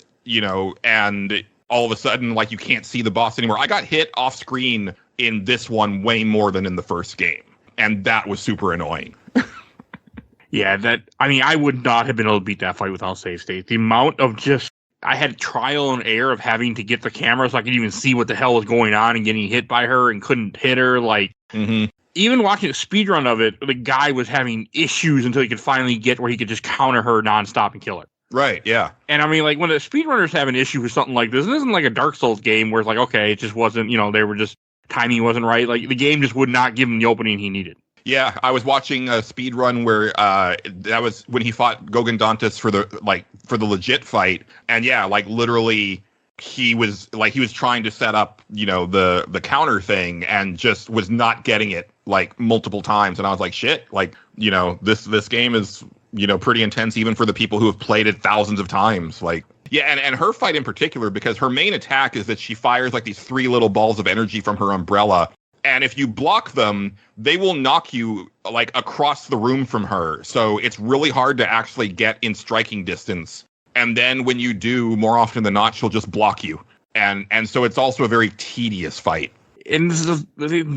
and all of a sudden, like, you can't see the boss anymore. I got hit off screen in this one way more than in the first game. And that was super annoying. Yeah, I would not have been able to beat that fight without save state. The amount of I had trial and error of having to get the camera so I could even see what the hell was going on and getting hit by her and couldn't hit her. Like, even watching a speedrun of it, the guy was having issues until he could finally get where he could just counter her nonstop and kill her. Right, yeah. And I mean, like, when the speedrunners have an issue with something like this isn't like a Dark Souls game where it's like, okay, it just wasn't, they were just, timing wasn't right. Like, the game just would not give him the opening he needed. Yeah, I was watching a speedrun where that was when he fought Gogan Dantas for the legit fight, and yeah, like literally he was trying to set up the counter thing and just was not getting it like multiple times, and I was like, shit, like this game is pretty intense even for the people who have played it thousands of times. Like, yeah, and her fight in particular, because her main attack is that she fires like these 3 little balls of energy from her umbrella. And if you block them, they will knock you like across the room from her. So it's really hard to actually get in striking distance. And then when you do, more often than not, she'll just block you. And so it's also a very tedious fight. And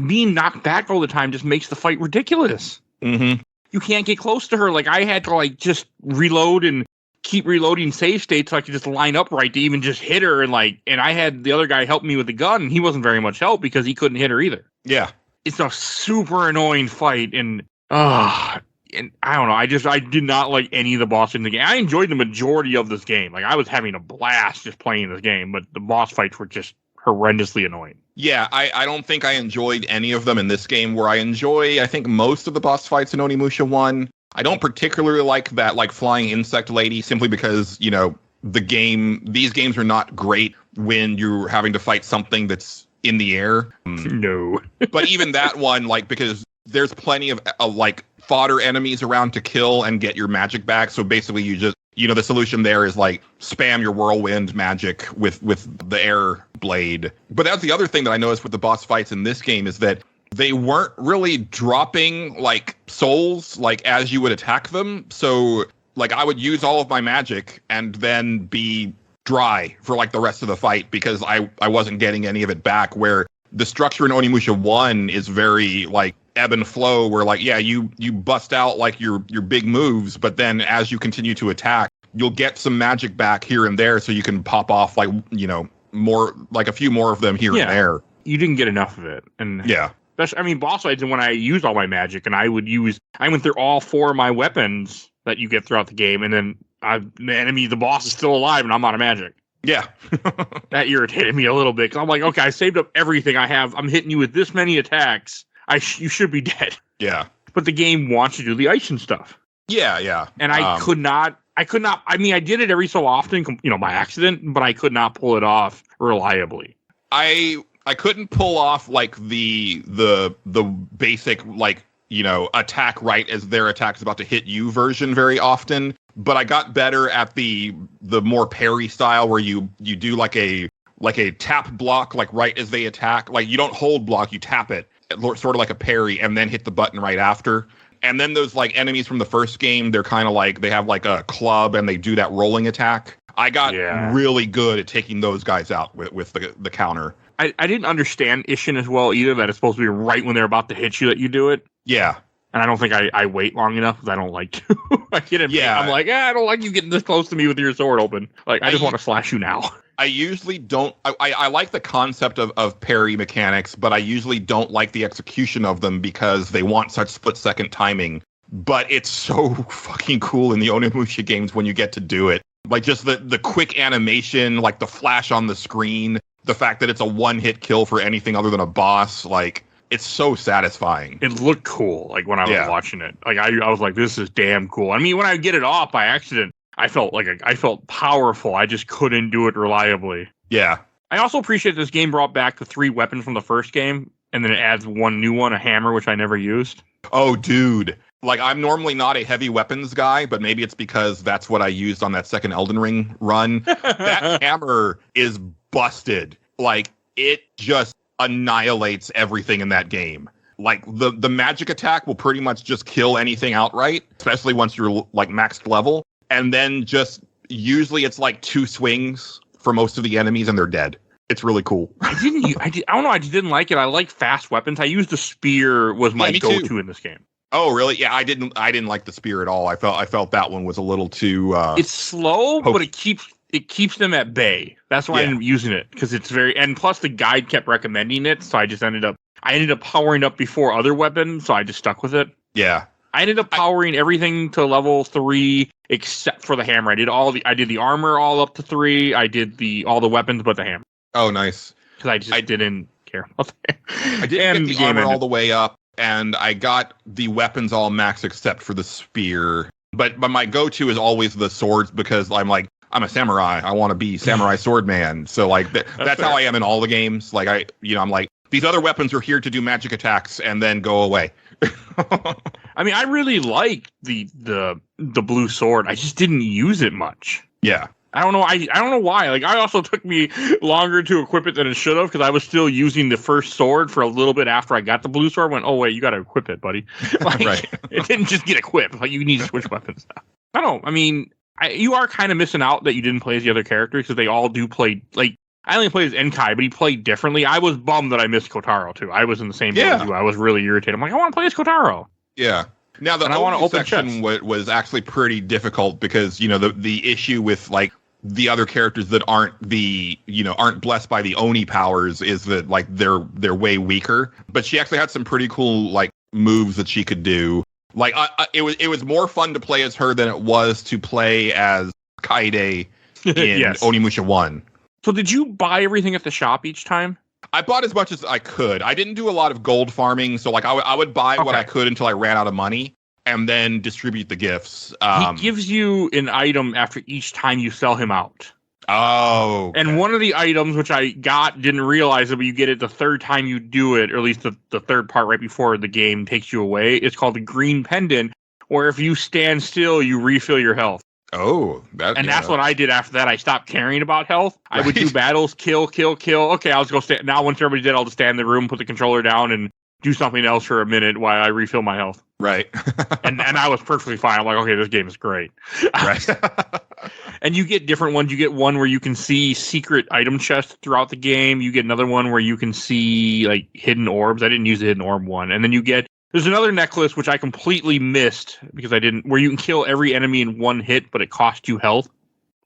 being knocked back all the time just makes the fight ridiculous. Mm-hmm. You can't get close to her. Like I had to just reload and keep reloading save states so I could just line up right to even just hit her. And I had the other guy help me with the gun, and he wasn't very much help because he couldn't hit her either. Yeah. It's a super annoying fight. And I don't know. I did not like any of the bosses in the game. I enjoyed the majority of this game. Like, I was having a blast just playing this game, but the boss fights were just horrendously annoying. Yeah, I don't think I enjoyed any of them in this game. Where I think most of the boss fights in Onimusha 1. I don't particularly like that, like, flying insect lady, simply because, these games are not great when you're having to fight something that's in the air. No. But even that one, because there's plenty of, fodder enemies around to kill and get your magic back. So basically you just, the solution there is, spam your whirlwind magic with the air blade. But that's the other thing that I noticed with the boss fights in this game is that they weren't really dropping, souls, as you would attack them. So, I would use all of my magic and then be dry for, the rest of the fight because I wasn't getting any of it back, where the structure in Onimusha 1 is very, ebb and flow, where, you bust out, your big moves, but then as you continue to attack, you'll get some magic back here and there so you can pop off, more, a few more of them here and there. You didn't get enough of it. And yeah. Boss fights, and when I used all my magic, and I went through all 4 of my weapons that you get throughout the game, and then the boss is still alive, and I'm out of magic. Yeah. That irritated me a little bit, because I'm like, okay, I saved up everything I have. I'm hitting you with this many attacks. You should be dead. Yeah. But the game wants you to do the ice and stuff. Yeah, yeah. And I could not, I mean, I did it every so often, by accident, but I could not pull it off reliably. I couldn't pull off the basic attack right as their attack is about to hit you version very often, but I got better at the more parry style where you do a tap block right as they attack. You don't hold block, you tap it, sort of like a parry, and then hit the button right after. And then those enemies from the first game, they're kind of they have a club and they do that rolling attack. I got really good at taking those guys out with the counter. I didn't understand Ishin as well either, that it's supposed to be right when they're about to hit you that you do it. Yeah. And I don't think I wait long enough because I don't like to. I get it. Yeah. I'm like, I don't like you getting this close to me with your sword open. I just want to slash you now. I usually don't. I like the concept of parry mechanics, but I usually don't like the execution of them because they want such split-second timing. But it's so fucking cool in the Onimusha games when you get to do it. Just the quick animation, the flash on the screen, the fact that it's a one-hit kill for anything other than a boss, it's so satisfying. It looked cool, when I was watching it. I was like, this is damn cool. I mean, when I get it off by accident, I felt I felt powerful. I just couldn't do it reliably. Yeah. I also appreciate this game brought back the 3 weapons from the first game, and then it adds one new one, a hammer, which I never used. Oh, dude. I'm normally not a heavy weapons guy, but maybe it's because that's what I used on that second Elden Ring run. That hammer is busted. It just annihilates everything in that game. The magic attack will pretty much just kill anything outright, especially once you're maxed level. And then just usually it's 2 swings for most of the enemies and they're dead. It's really cool. I don't know. I just didn't like it. I like fast weapons. I used the spear was my go-to in this game. Oh, really? Yeah, I didn't like the spear at all. I felt that one was a little too. It's slow, but it keeps them at bay. That's why I'm using it, because it's and plus the guide kept recommending it, so I just ended up powering up before other weapons, so I just stuck with it. Yeah. I ended up powering everything to level 3 except for the hammer. I did the armor all up to 3. I did all the weapons but the hammer. Oh, nice. Because I didn't care about that. I didn't get the armor all the way up, and I got the weapons all max except for the spear. But my go-to is always the swords, because I'm a samurai. I want to be samurai swordman. So that's how I am in all the games. I'm these other weapons are here to do magic attacks and then go away. I mean, I really like the blue sword. I just didn't use it much. Yeah. I don't know. I don't know why. I also took me longer to equip it than it should have, because I was still using the first sword for a little bit after I got the blue sword. I went, oh wait, you got to equip it, buddy. Right. It didn't just get equipped. You need to switch weapons now. I don't. I mean, you are kind of missing out that you didn't play as the other characters, because they all do play. I only played as Enkai, but he played differently. I was bummed that I missed Kotaro too. I was in the same boat as you. I was really irritated. I'm like, I want to play as Kotaro. Yeah. Now the Oni section was actually pretty difficult because the issue with like the other characters that aren't blessed by the Oni powers is that like they're way weaker. But she actually had some pretty cool like moves that she could do. Like it was more fun to play as her than it was to play as Kaede in yes. Onimusha 1. So did you buy everything at the shop each time? I bought as much as I could. I didn't do a lot of gold farming, so like I would buy what I could until I ran out of money, and then distribute the gifts. He gives you an item after each time you sell him out. Oh. Okay. And one of the items, which I didn't realize it, but you get it the third time you do it, or at least the third part right before the game takes you away. It's called the Green Pendant, where if you stand still, you refill your health. Oh, that's what I did after that. I stopped caring about health. Right. I would do battles, kill. Okay, I'll just go stand. Now, once everybody's dead, I'll just stand in the room, put the controller down, and do something else for a minute while I refill my health. Right. and I was perfectly fine. I'm like, okay, this game is great. Right. And you get different ones. You get one where you can see secret item chests throughout the game. You get another one where you can see like hidden orbs. I didn't use the hidden orb one. And then there's another necklace, which I completely missed because where you can kill every enemy in one hit, but it costs you health.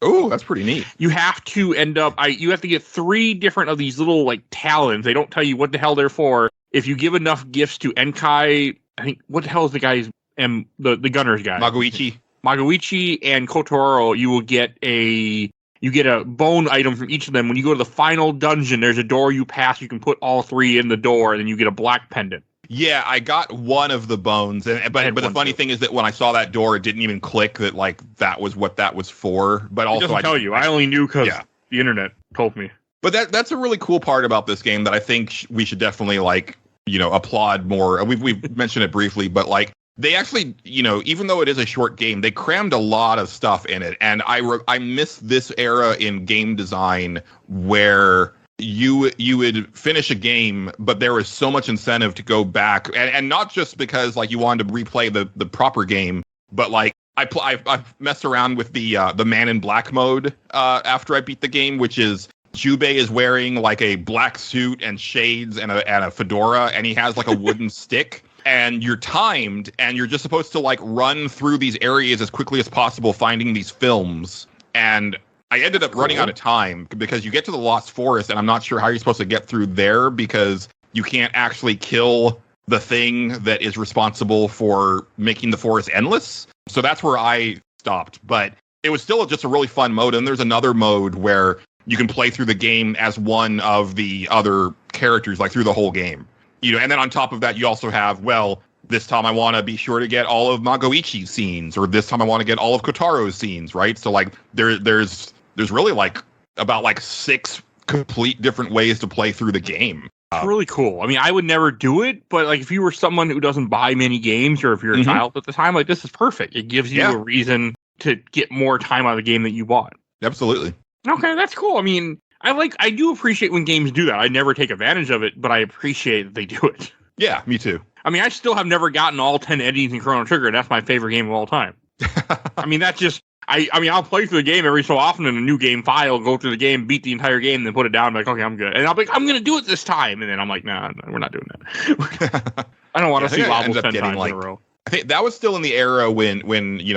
Oh, that's pretty neat. You have to you have to get 3 different of these little like talons. They don't tell you what the hell they're for. If you give enough gifts to Enkai, I think, what the hell is the guy's, the gunner's guy? Magoichi and Kotaro, you get a bone item from each of them. When you go to the final dungeon, there's a door you pass. You can put all 3 in the door, and then you get a black pendant. Yeah, I got one of the bones, but the funny thing is that when I saw that door, it didn't even click that like that was what that was for. But also, it doesn't tell you. I only knew because the internet told me. But that's a really cool part about this game that I think we should definitely like applaud more. We've mentioned it briefly, but like they actually even though it is a short game, they crammed a lot of stuff in it, and I miss this era in game design where you would finish a game, but there was so much incentive to go back, and not just because like you wanted to replay the proper game, but like I messed around with the Man in Black mode after I beat the game, which is Jubei is wearing like a black suit and shades and a fedora, and he has like a wooden stick, and you're timed, and you're just supposed to like run through these areas as quickly as possible, finding these films. And I ended up running out of time because you get to the Lost Forest, and I'm not sure how you're supposed to get through there because you can't actually kill the thing that is responsible for making the forest endless. So that's where I stopped. But it was still just a really fun mode. And there's another mode where you can play through the game as one of the other characters, like through the whole game. And then on top of that, you also have, this time I want to be sure to get all of Magoichi's scenes, or this time I want to get all of Kotaro's scenes, right? So like there's really like about like 6 complete different ways to play through the game. It's really cool. I mean, I would never do it, but like if you were someone who doesn't buy many games, or if you're a child at the time, like this is perfect. It gives you a reason to get more time out of the game that you bought. Absolutely. Okay, that's cool. I mean, I do appreciate when games do that. I never take advantage of it, but I appreciate that they do it. Yeah, me too. I mean, I still have never gotten all 10 endings in Chrono Trigger, and that's my favorite game of all time. I mean, that's just... I mean, I'll play through the game every so often in a new game file, go through the game, beat the entire game, then put it down, and be like, okay, I'm good. And I'll be like, I'm going to do it this time. And then I'm like, nah, we're not doing that. I don't want to see levels 10 times in a row. I think that was still in the era when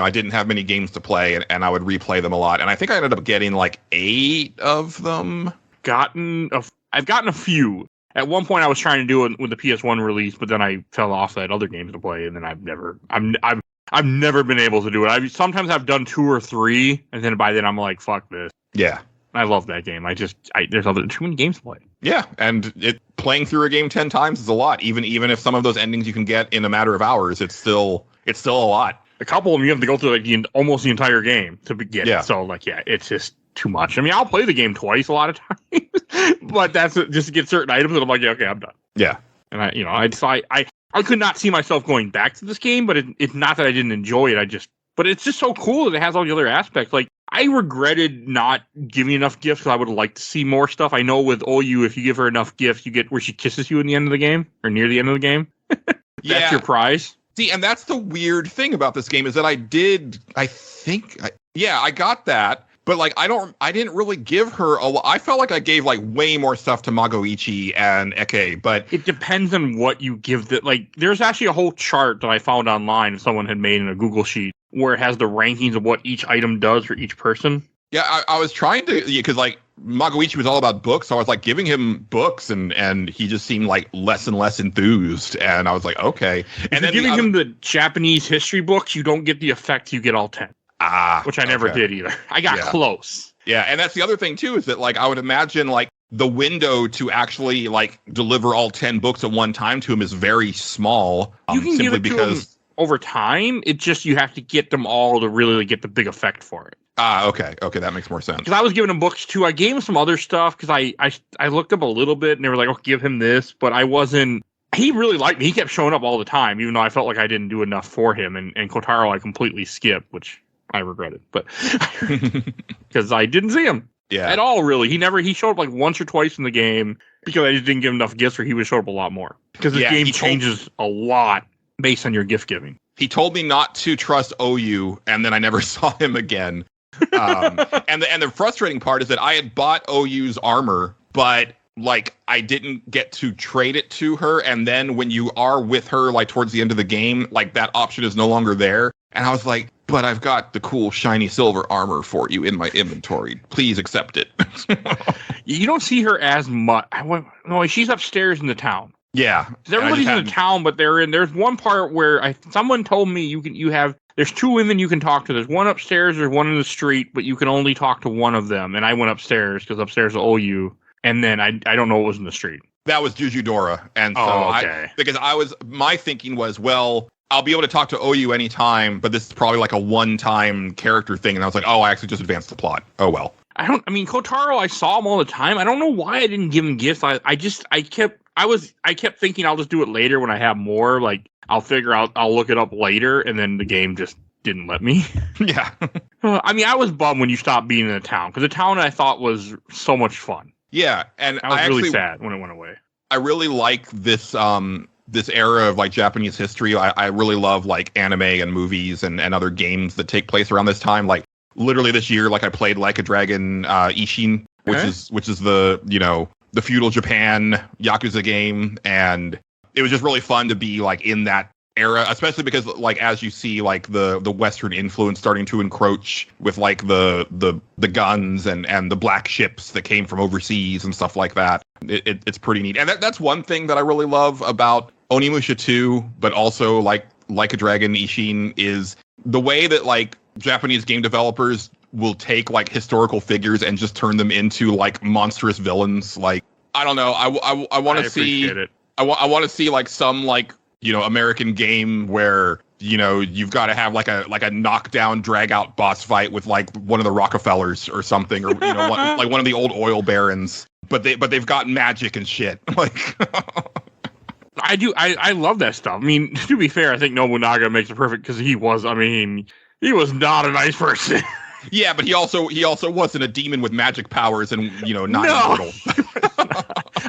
I didn't have many games to play, and I would replay them a lot. And I think I ended up getting like 8 of them. I've gotten a few. At one point, I was trying to do it with the PS1 release, but then I fell off. I had other games to play, and then I've never been able to do it. Sometimes I've done 2 or 3, and then by then I'm like, fuck this. Yeah. I love that game. There's too many games to play. Yeah, and playing through a game 10 times is a lot. Even if some of those endings you can get in a matter of hours, it's still a lot. A couple of them you have to go through like almost the entire game to get it. So like, it's just too much. I mean, I'll play the game twice a lot of times, but that's just to get certain items, and I'm like, yeah, okay, I'm done. Yeah. And I could not see myself going back to this game, but it's not that I didn't enjoy it. But it's just so cool that it has all the other aspects. Like, I regretted not giving enough gifts because I would like to see more stuff. I know with Oyu, if you give her enough gifts, you get where she kisses you in the end of the game, or near the end of the game. That's your prize. See, and that's the weird thing about this game is that I got that, But like, I didn't really give her a lot. I felt like I gave like way more stuff to Magoichi and Eke, but it depends on what you give. Like, there's actually a whole chart that I found online someone had made in a Google sheet where it has the rankings of what each item does for each person. Yeah, I was trying to, because like Magoichi was all about books, so I was like giving him books, and he just seemed like less and less enthused, and I was like, okay. And then giving him the Japanese history books, you don't get the effect you get all 10. Which I never did either. I got close. Yeah, and that's the other thing too, is that like I would imagine like the window to actually like deliver all 10 books at one time to him is very small. You can give it to him over time. It's just you have to get them all to really get the big effect for it. Okay, that makes more sense. Because I was giving him books too. I gave him some other stuff because I looked up a little bit and they were like, "Oh, give him this," but I wasn't. He really liked me. He kept showing up all the time, even though I felt like I didn't do enough for him. And Kotaro, I completely skipped, which I regretted, but because I didn't see him at all. Really, he showed up like once or twice in the game because I just didn't give him enough gifts, or he would show up a lot more. Because the game changes a lot based on your gift giving. He told me not to trust OU, and then I never saw him again. And the frustrating part is that I had bought OU's armor, but like I didn't get to trade it to her. And then when you are with her, like towards the end of the game, like that option is no longer there. And I was like, but I've got the cool shiny silver armor for you in my inventory. Please accept it. You don't see her as much. No, she's upstairs in the town. Yeah. Everybody's in the town, but there's one part where someone told me there's 2 women you can talk to. There's one upstairs, there's one in the street, but you can only talk to one of them. And I went upstairs because upstairs is OU. And then I don't know what was in the street. That was Jujudora. And so my thinking was, well, I'll be able to talk to OU anytime, but this is probably like a one-time character thing. And I was like, oh, I actually just advanced the plot. Oh, well. Kotaro, I saw him all the time. I don't know why I didn't give him gifts. I kept thinking I'll just do it later when I have more. Like, I'll look it up later, and then the game just didn't let me. Yeah. I was bummed when you stopped being in the town, because the town I thought was so much fun. Yeah, and I was really sad when it went away. I really like this this era of like Japanese history. I really love like anime and movies and other games that take place around this time. Like literally this year, like I played Like a Dragon Ishin, which is the, the feudal Japan Yakuza game, and it was just really fun to be like in that era, especially because like as you see like the Western influence starting to encroach with like the guns and the black ships that came from overseas and stuff like that. It's pretty neat, and that's one thing that I really love about Onimusha 2, but also like a Dragon Ishin, is the way that like Japanese game developers will take like historical figures and just turn them into like monstrous villains. Like, I don't know, I want to see it. I want to see like some like, American game where, you've got to have like a knockdown drag out boss fight with like one of the Rockefellers or something, or one of the old oil barons, but they've got magic and shit. Like I love that stuff. To be fair, I think Nobunaga makes it perfect because he was not a nice person. Yeah, but he also wasn't a demon with magic powers and not immortal.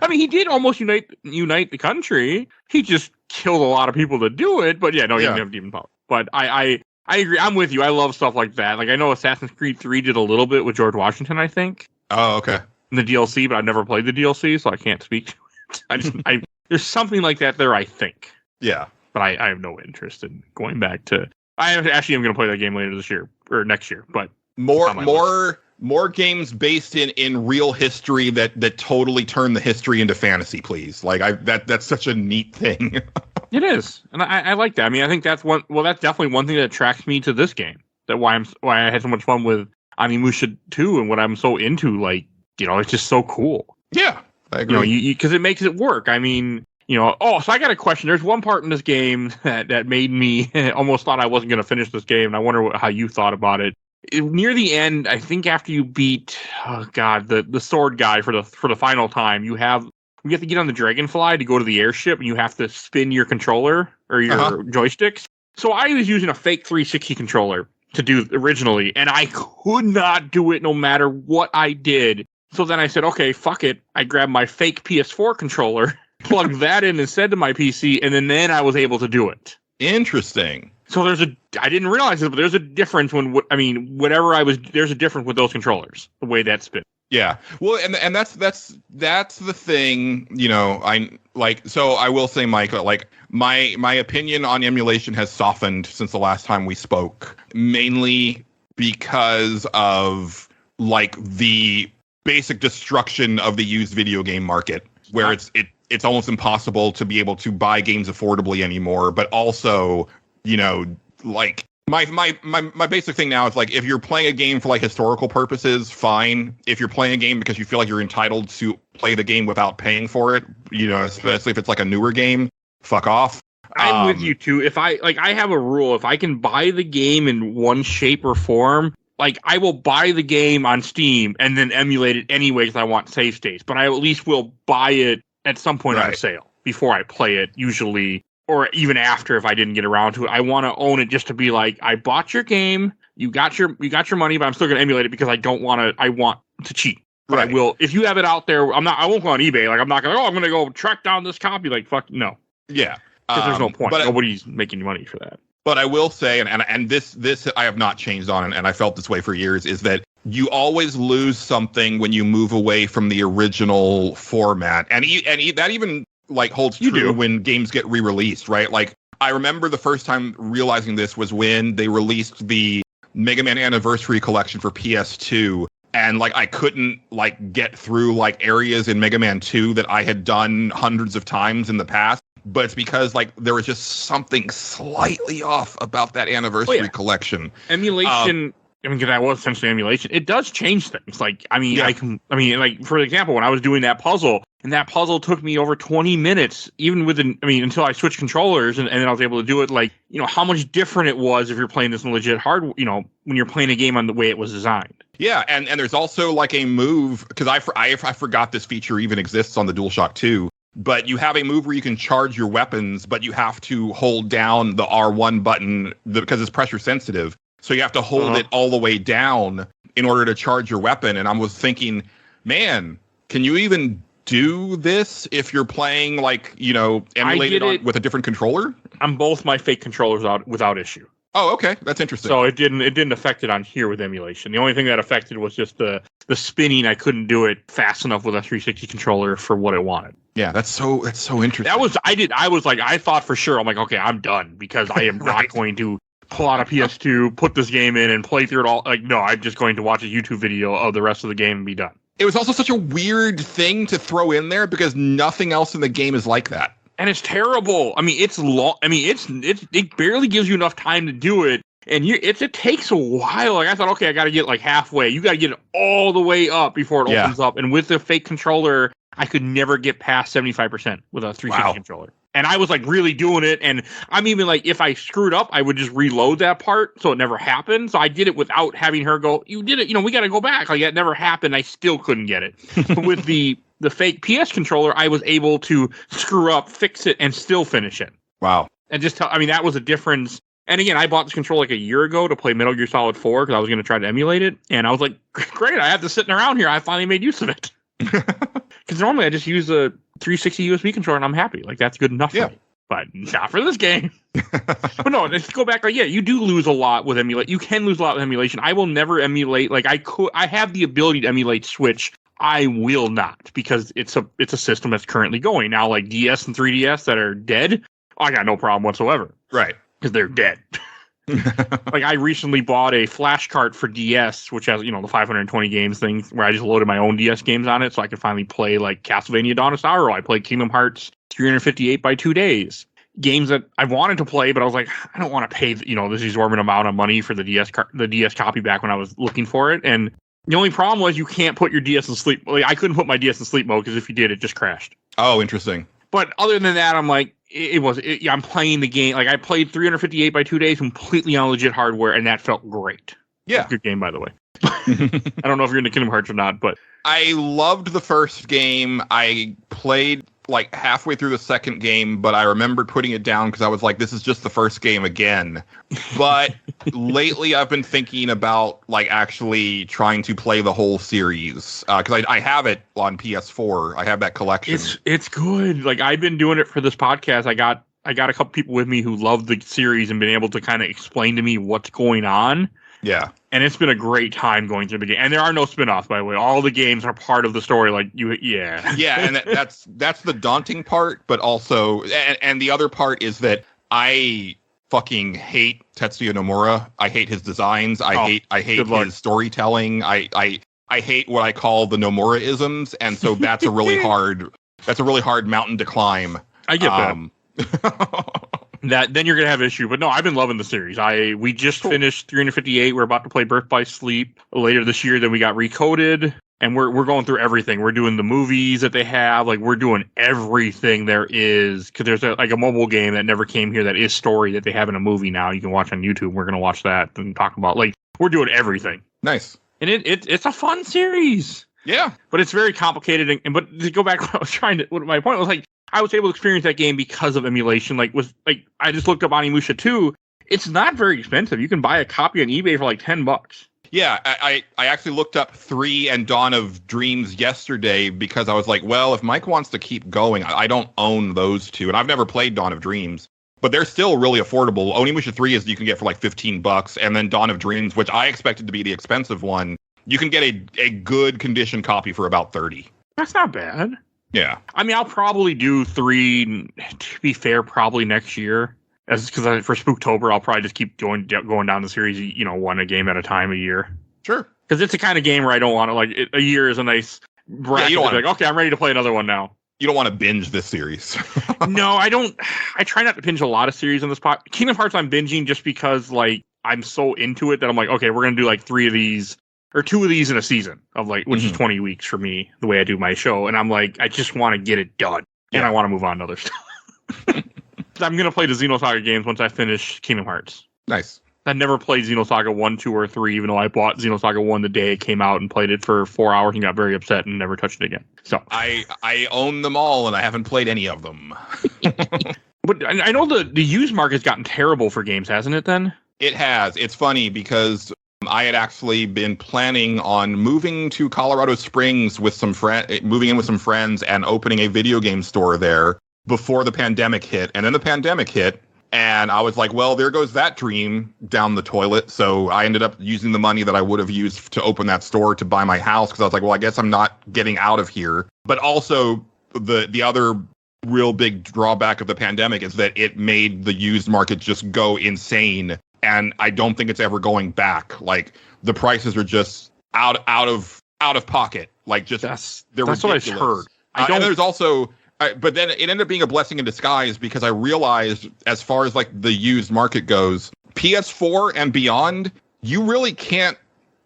He did almost unite the country. He just killed a lot of people to do it. But he didn't have demon power. But I agree. I'm with you. I love stuff like that. Like I know Assassin's Creed 3 did a little bit with George Washington, I think. Oh, okay. In the DLC, but I've never played the DLC, so I can't speak to it. There's something like that there, I think. Yeah. But I have no interest in going back to. I actually am going to play that game later this year or next year, but. More games based in real history that totally turn the history into fantasy, please. Like that's such a neat thing. It is, and I like that. I think that's one. Well, that's definitely one thing that attracts me to this game. That why I had so much fun with Onimusha 2 and what I'm so into. Like, it's just so cool. Yeah, I agree. Because it makes it work. So I got a question. There's one part in this game that made me almost thought I wasn't going to finish this game, and I wonder how you thought about it. Near the end, I think after you beat, the sword guy for the final time, you have to get on the Dragonfly to go to the airship, and you have to spin your controller or your joysticks. So I was using a fake 360 controller to do originally, and I could not do it no matter what I did. So then I said, okay, fuck it. I grabbed my fake PS4 controller, plugged that in instead of my PC, and then I was able to do it. Interesting. So there's I didn't realize it, but there's a difference there's a difference with those controllers, the way that spins. Yeah. Well, and that's the thing, so I will say, Mike, like my opinion on emulation has softened since the last time we spoke, mainly because of like the basic destruction of the used video game market, where it's almost impossible to be able to buy games affordably anymore, but also, like my basic thing now is like, if you're playing a game for like historical purposes, fine. If you're playing a game because you feel like you're entitled to play the game without paying for it, especially if it's like a newer game, fuck off. I'm with you too. If I have a rule, if I can buy the game in one shape or form, like I will buy the game on Steam and then emulate it anyway because I want save states, but I at least will buy it at some point on a sale before I play it, usually. Or even after, if I didn't get around to it, I want to own it just to be like, I bought your game, you got your money, but I'm still going to emulate it because I want to cheat. But I will, if you have it out there, I won't go on eBay. Like, I'm not going to, I'm going to go track down this copy. Like, fuck, no. Yeah. Because there's no point. Nobody's making money for that. But I will say, and this I have not changed on, and I felt this way for years, is that you always lose something when you move away from the original format. And that even like holds true when games get re-released, right? Like, I remember the first time realizing this was when they released the Mega Man Anniversary Collection for PS2, and like I couldn't like get through like areas in Mega Man 2 that I had done hundreds of times in the past, but it's because like there was just something slightly off about that Anniversary Collection. Emulation, because that was essentially emulation, it does change things. Like, like, for example, when I was doing that puzzle, and that puzzle took me over 20 minutes, even until I switched controllers, and then I was able to do it, like, how much different it was if you're playing this in legit hard, when you're playing a game on the way it was designed. Yeah, and there's also, like, a move, because I forgot this feature even exists on the DualShock 2, but you have a move where you can charge your weapons, but you have to hold down the R1 button, because it's pressure sensitive. So you have to hold it all the way down in order to charge your weapon. And I was thinking, man, can you even do this if you're playing like, emulated with a different controller? On both my fake controllers without issue. Oh, okay. That's interesting. So it didn't affect it on here with emulation. The only thing that affected was just the spinning. I couldn't do it fast enough with a 360 controller for what it wanted. Yeah, that's so interesting. I thought for sure, I'm like, okay, I'm done, because I am not going to pull out a PS2, put this game in, and play through it all. Like, no, I'm just going to watch a YouTube video of the rest of the game and be done. It was also such a weird thing to throw in there because nothing else in the game is like that. And it's terrible. I mean, it's long. I mean, it barely gives you enough time to do it, and it takes a while. Like, I thought, okay, I got to get like halfway. You got to get it all the way up before it opens up. And with the fake controller, I could never get past 75% with a 360 controller. And I was like really doing it. And I'm even like, if I screwed up, I would just reload that part so it never happened. So I did it without having her go, you did it, we got to go back. Like, it never happened. I still couldn't get it. But with the fake PS controller, I was able to screw up, fix it, and still finish it. Wow. And that was a difference. And again, I bought this controller like a year ago to play Metal Gear Solid 4 because I was going to try to emulate it. And I was like, great, I have this sitting around here. I finally made use of it. Because normally I just use a 360 USB controller and I'm happy. Like, that's good enough for me. But not for this game. But no, let's go back. Like, you do lose a lot with emulate. You can lose a lot with emulation. I will never emulate. Like, I have the ability to emulate Switch. I will not, because it's a system that's currently going now. Like DS and 3DS that are dead, I got no problem whatsoever. Right, because they're dead. Like, I recently bought a flash cart for DS, which has, the 520 games thing, where I just loaded my own DS games on it, so I could finally play like Castlevania Dawn of Sorrow. I played Kingdom Hearts 358 by 2 days. Games that I wanted to play, but I was like, I don't want to pay, this exorbitant amount of money for the DS copy back when I was looking for it. And the only problem was you can't put your DS in sleep. Like, I couldn't put my DS in sleep mode because if you did, it just crashed. Oh, interesting. But other than that, I'm like, I'm playing the game. Like, I played 358 by 2 days completely on legit hardware, and that felt great. Yeah. Good game, by the way. I don't know if you're into Kingdom Hearts or not, but I loved the first game. I played like halfway through the second game, but I remembered putting it down because I was like, this is just the first game again. But lately I've been thinking about like actually trying to play the whole series because I have it on PS4. I have that collection. It's good. Like, I've been doing it for this podcast. I got a couple people with me who love the series and been able to kind of explain to me what's going on. Yeah. And it's been a great time going through the game. And there are no spin-offs, by the way. All the games are part of the story. Yeah, and that's the daunting part, but also, and the other part is that I fucking hate Tetsuya Nomura. I hate his designs. I hate his storytelling. I hate what I call the Nomura-isms, and so that's a really hard mountain to climb. I get that. Then you're gonna have issue, but no, I've been loving the series. We just finished 358. We're about to play Birth by Sleep later this year. Then we got Recoded, and we're going through everything. We're doing the movies that they have. Like, we're doing everything there is, because there's a mobile game that never came here that is story that they have in a movie now. You can watch on YouTube. We're gonna watch that and talk about, like, we're doing everything. Nice. And it's a fun series. Yeah, but it's very complicated. But to go back, what my point was, like, I was able to experience that game because of emulation. I just looked up Onimusha 2. It's not very expensive. You can buy a copy on eBay for like $10. Yeah, I actually looked up 3 and Dawn of Dreams yesterday because I was like, well, if Mike wants to keep going, I don't own those two, and I've never played Dawn of Dreams, but they're still really affordable. Onimusha 3 is you can get for like $15, and then Dawn of Dreams, which I expected to be the expensive one, you can get a good condition copy for about $30. That's not bad. Yeah. I mean, I'll probably do 3, to be fair, probably next year. Because for Spooktober, I'll probably just keep going down the series, one a game at a time a year. Sure. Because it's the kind of game where I don't want to, a year is a nice bracket. Yeah, okay, I'm ready to play another one now. You don't want to binge this series. No, I don't. I try not to binge a lot of series on this pod. Kingdom Hearts I'm binging just because, I'm so into it that I'm like, okay, we're going to do 3 of these. Or 2 of these in a season of which is 20 weeks for me, the way I do my show. And I'm like, I just want to get it done. And I want to move on to other stuff. I'm going to play the Xenosaga games once I finish Kingdom Hearts. Nice. I never played Xenosaga 1, 2, or 3, even though I bought Xenosaga 1 the day it came out and played it for 4 hours and got very upset and never touched it again. So I own them all and I haven't played any of them. But I know the used market's gotten terrible for games, hasn't it then? It has. It's funny because I had actually been planning on moving to Colorado Springs with moving in with some friends and opening a video game store there before the pandemic hit. And then the pandemic hit, and I was like, well, there goes that dream down the toilet. So I ended up using the money that I would have used to open that store to buy my house, because I was like, well, I guess I'm not getting out of here. But also the other real big drawback of the pandemic is that it made the used market just go insane. And I don't think it's ever going back. Like, the prices are just out of pocket. Like, just that's ridiculous. What I've heard. And there's also, but then it ended up being a blessing in disguise, because I realized, as far as the used market goes, PS4 and beyond, you really can't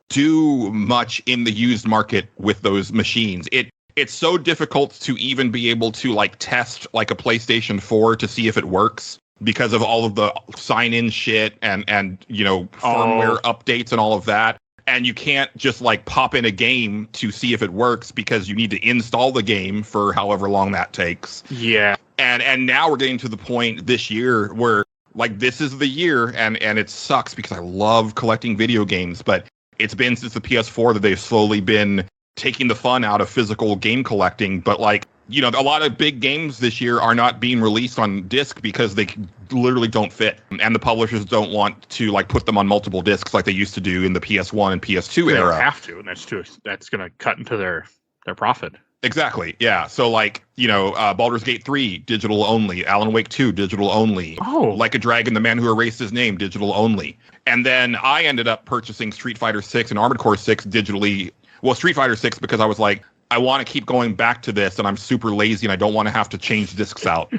do much in the used market with those machines. It's so difficult to even be able to test a PlayStation 4 to see if it works, because of all of the sign-in shit and firmware updates and all of that. And you can't just pop in a game to see if it works, because you need to install the game for however long that takes. Yeah. And now we're getting to the point this year where this is the year, and it sucks because I love collecting video games, but it's been since the PS4 that they've slowly been taking the fun out of physical game collecting. But a lot of big games this year are not being released on disc because they literally don't fit. And the publishers don't want to put them on multiple discs like they used to do in the PS1 and PS2 era. They have to, and that's going to cut into their profit. Exactly. Yeah. So Baldur's Gate 3, digital only. Alan Wake 2, digital only. Oh. Like a Dragon, the Man Who Erased His Name, digital only. And then I ended up purchasing Street Fighter 6 and Armored Core 6 digitally. Well, Street Fighter 6 because I was like, I want to keep going back to this, and I'm super lazy, and I don't want to have to change discs out.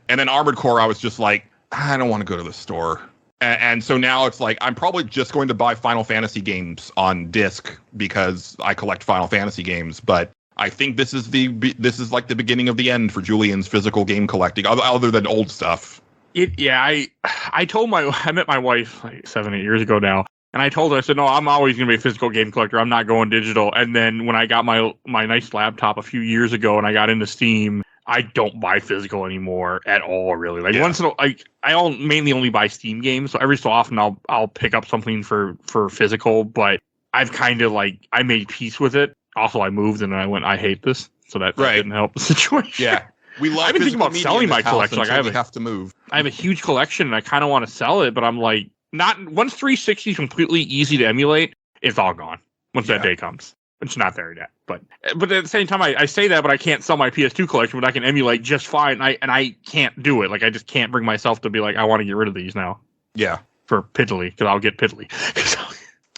And then Armored Core, I was just like, I don't want to go to the store. And so now it's I'm probably just going to buy Final Fantasy games on disc because I collect Final Fantasy games. But I think this is the beginning of the end for Julian's physical game collecting, other than old stuff. I met my wife 7-8 years ago now. And I told her, I said, no, I'm always going to be a physical game collector. I'm not going digital. And then when I got my nice laptop a few years ago and I got into Steam, I don't buy physical anymore at all, really. Once in a I mainly only buy Steam games. So every so often I'll pick up something for physical. But I've kind of I made peace with it. Also, I moved and I went, I hate this. So that didn't help the situation. Yeah. We love I've been thinking physical about media selling in this my house collection. Like, until I have we have to move. I have a huge collection, and I kind of want to sell it, but I'm like, not once 360 is completely easy to emulate, it's all gone once that day comes. It's not there yet, but at the same time, I say that, but I can't sell my PS2 collection, but I can emulate just fine. I can't do it. Like, I just can't bring myself to be like, I want to get rid of these now. Yeah, for piddly, because I'll get piddly.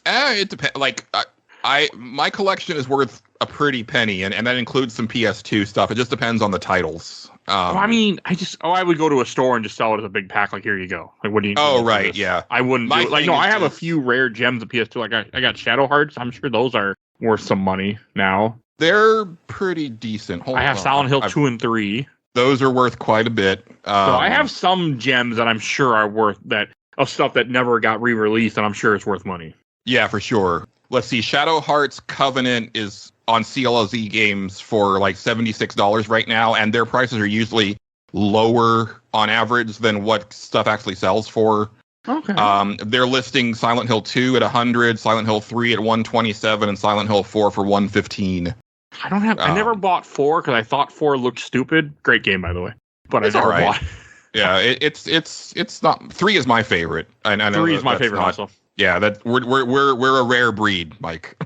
It depends. Like, my collection is worth a pretty penny, and that includes some PS2 stuff. It just depends on the titles. I mean, I would go to a store and just sell it as a big pack. Like, here you go. Like, what do you? Oh, right, yeah. I wouldn't. My do it. Like, thing no, is I have a just- few rare gems of PS2. Like, I got Shadow Hearts. I'm sure those are worth some money now. They're pretty decent. I have Silent Hill 2 and 3. Those are worth quite a bit. So I have some gems that I'm sure are worth that of stuff that never got re-released, and I'm sure it's worth money. Yeah, for sure. Let's see. Shadow Hearts Covenant is on CLOZ games for like $76 right now, and their prices are usually lower on average than what stuff actually sells for. Okay. They're listing Silent Hill 2 at 100, Silent Hill 3 at 127, and Silent Hill 4 for 115. I don't have. I never bought 4 because I thought 4 looked stupid. Great game, by the way, but I never bought. Yeah, it's not. 3 is my favorite. I know 3 is my favorite also. Yeah, that we're a rare breed, Mike.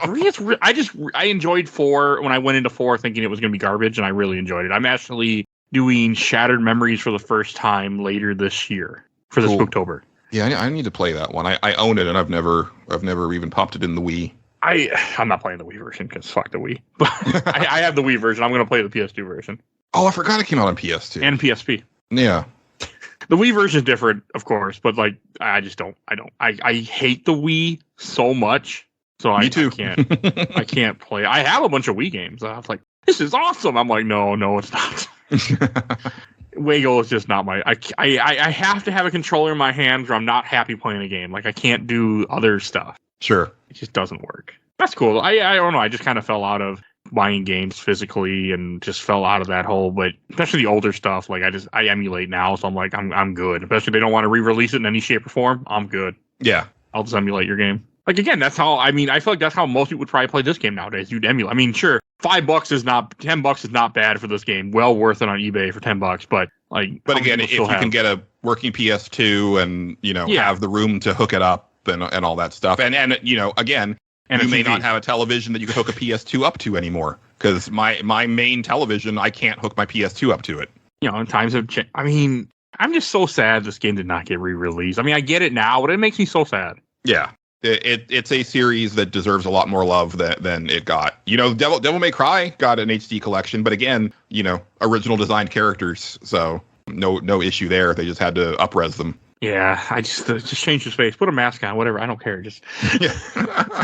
3 is. I enjoyed 4 when I went into 4 thinking it was going to be garbage, and I really enjoyed it. I'm actually doing Shattered Memories for the first time later this year for the Spooktober. Yeah, I need to play that one. I own it, and I've never even popped it in the Wii. I'm not playing the Wii version because fuck the Wii. But I have the Wii version. I'm going to play the PS2 version. Oh, I forgot it came out on PS2 and PSP. Yeah. The Wii version is different, of course, but like I just don't. I hate the Wii so much. So Me too. I can't play. I have a bunch of Wii games. I was like, this is awesome. I'm like, no, it's not. Waggle is just not my. I have to have a controller in my hands, or I'm not happy playing a game. Like I can't do other stuff. Sure. It just doesn't work. That's cool. I don't know. I just kind of fell out of buying games physically and just fell out of that whole. But especially the older stuff, like I emulate now, so I'm like I'm good. Especially if they don't want to re-release it in any shape or form, I'm good. Yeah. I'll just emulate your game. Like again, that's how. I mean, I feel like that's how most people would probably play this game nowadays. You'd emulate. I mean, sure, $5 is not $10 is not bad for this game. Well worth it on eBay for $10. But like, but again, if you can get a working PS2 and have the room to hook it up and all that stuff, and again, and you may not have a television that you can hook a PS2 up to anymore because my main television I can't hook my PS2 up to it. Times have changed. I mean, I'm just so sad this game did not get re-released. I mean, I get it now, but it makes me so sad. Yeah. It's a series that deserves a lot more love than it got. Devil May Cry got an HD collection, but again, original designed characters, so no issue there. They just had to up-res them. Yeah, I just change his face, put a mask on, whatever. I don't care. Just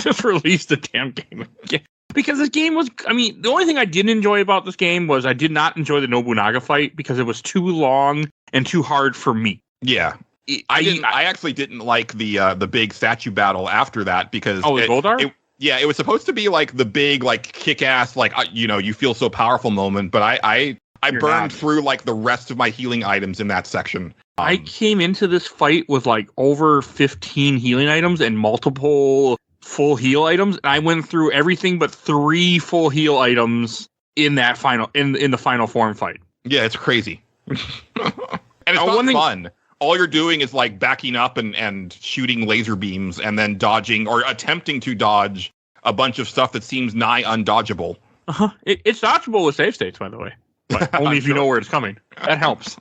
just release the damn game again. Because this game was, I mean, the only thing I didn't enjoy about this game was I did not enjoy the Nobunaga fight because it was too long and too hard for me. Yeah. I actually didn't like the big statue battle after that because Goldar? It was supposed to be like the big like kick-ass like you feel so powerful moment, but I burned through like the rest of my healing items in that section. I came into this fight with like over 15 healing items and multiple full heal items, and I went through everything but 3 full heal items in that final in the final form fight. Yeah, it's crazy. And it's not fun. All you're doing is like backing up and shooting laser beams and then dodging or attempting to dodge a bunch of stuff that seems nigh undodgeable. Uh-huh. It's dodgeable with save states, by the way. But only if you know where it's coming. That helps.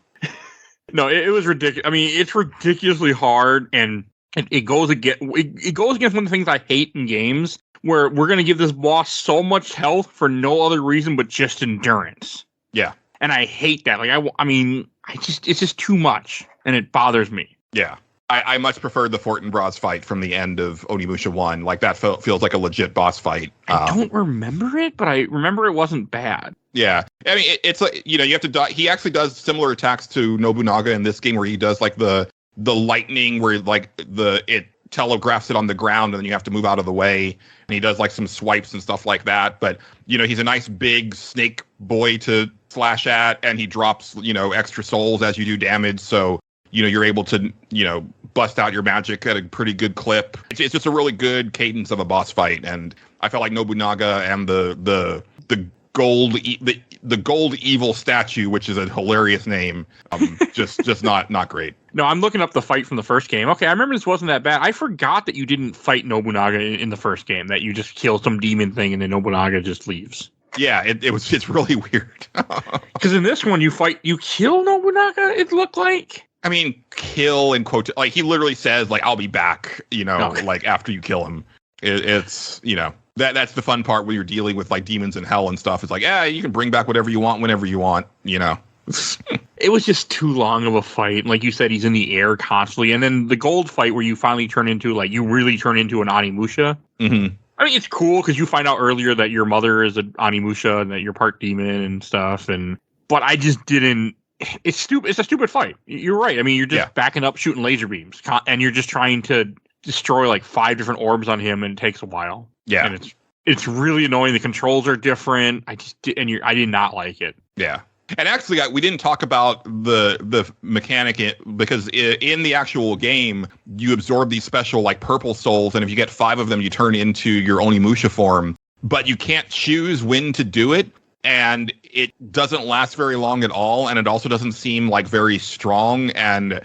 No, it was ridiculous. I mean, it's ridiculously hard, and it goes against one of the things I hate in games, where we're going to give this boss so much health for no other reason but just endurance. Yeah. And I hate that. Like, it's just too much, and it bothers me. Yeah. I much preferred the Fortinbras fight from the end of Onimusha 1. Like, that feels like a legit boss fight. I don't remember it, but I remember it wasn't bad. Yeah. I mean, it's like, you have to die. He actually does similar attacks to Nobunaga in this game where he does, like, the lightning where, like, it telegraphs it on the ground and then you have to move out of the way. And he does, like, some swipes and stuff like that. But, he's a nice big snake boy to slash at, and he drops, extra souls as you do damage. So, you're able to, bust out your magic at a pretty good clip. It's just a really good cadence of a boss fight. And I felt like Nobunaga and the the gold evil statue, which is a hilarious name. Just not great. No, I'm looking up the fight from the first game. Okay, I remember this wasn't that bad. I forgot that you didn't fight Nobunaga in the first game, that you just kill some demon thing and then Nobunaga just leaves. Yeah, it's really weird. Because in this one, you kill Nobunaga, it looked like. I mean, kill in quote, like he literally says, like, I'll be back, Okay. like after you kill him. It's, that's the fun part when you're dealing with like demons in hell and stuff. It's like, you can bring back whatever you want, whenever you want, It was just too long of a fight. Like you said, he's in the air constantly. And then the gold fight where you finally turn into, like, you really turn into an Onimusha. Mm-hmm. I mean, it's cool because you find out earlier that your mother is an Onimusha and that you're part demon and stuff. But I just didn't. It's stupid. It's a stupid fight. You're right. I mean, you're just backing up, shooting laser beams, and you're just trying to destroy like 5 different orbs on him, and it takes a while. Yeah, and it's really annoying. The controls are different. I did not like it. Yeah. And actually, we didn't talk about the mechanic because in the actual game, you absorb these special like purple souls, and if you get 5 of them, you turn into your Onimusha form. But you can't choose when to do it, and it doesn't last very long at all, and it also doesn't seem like very strong. And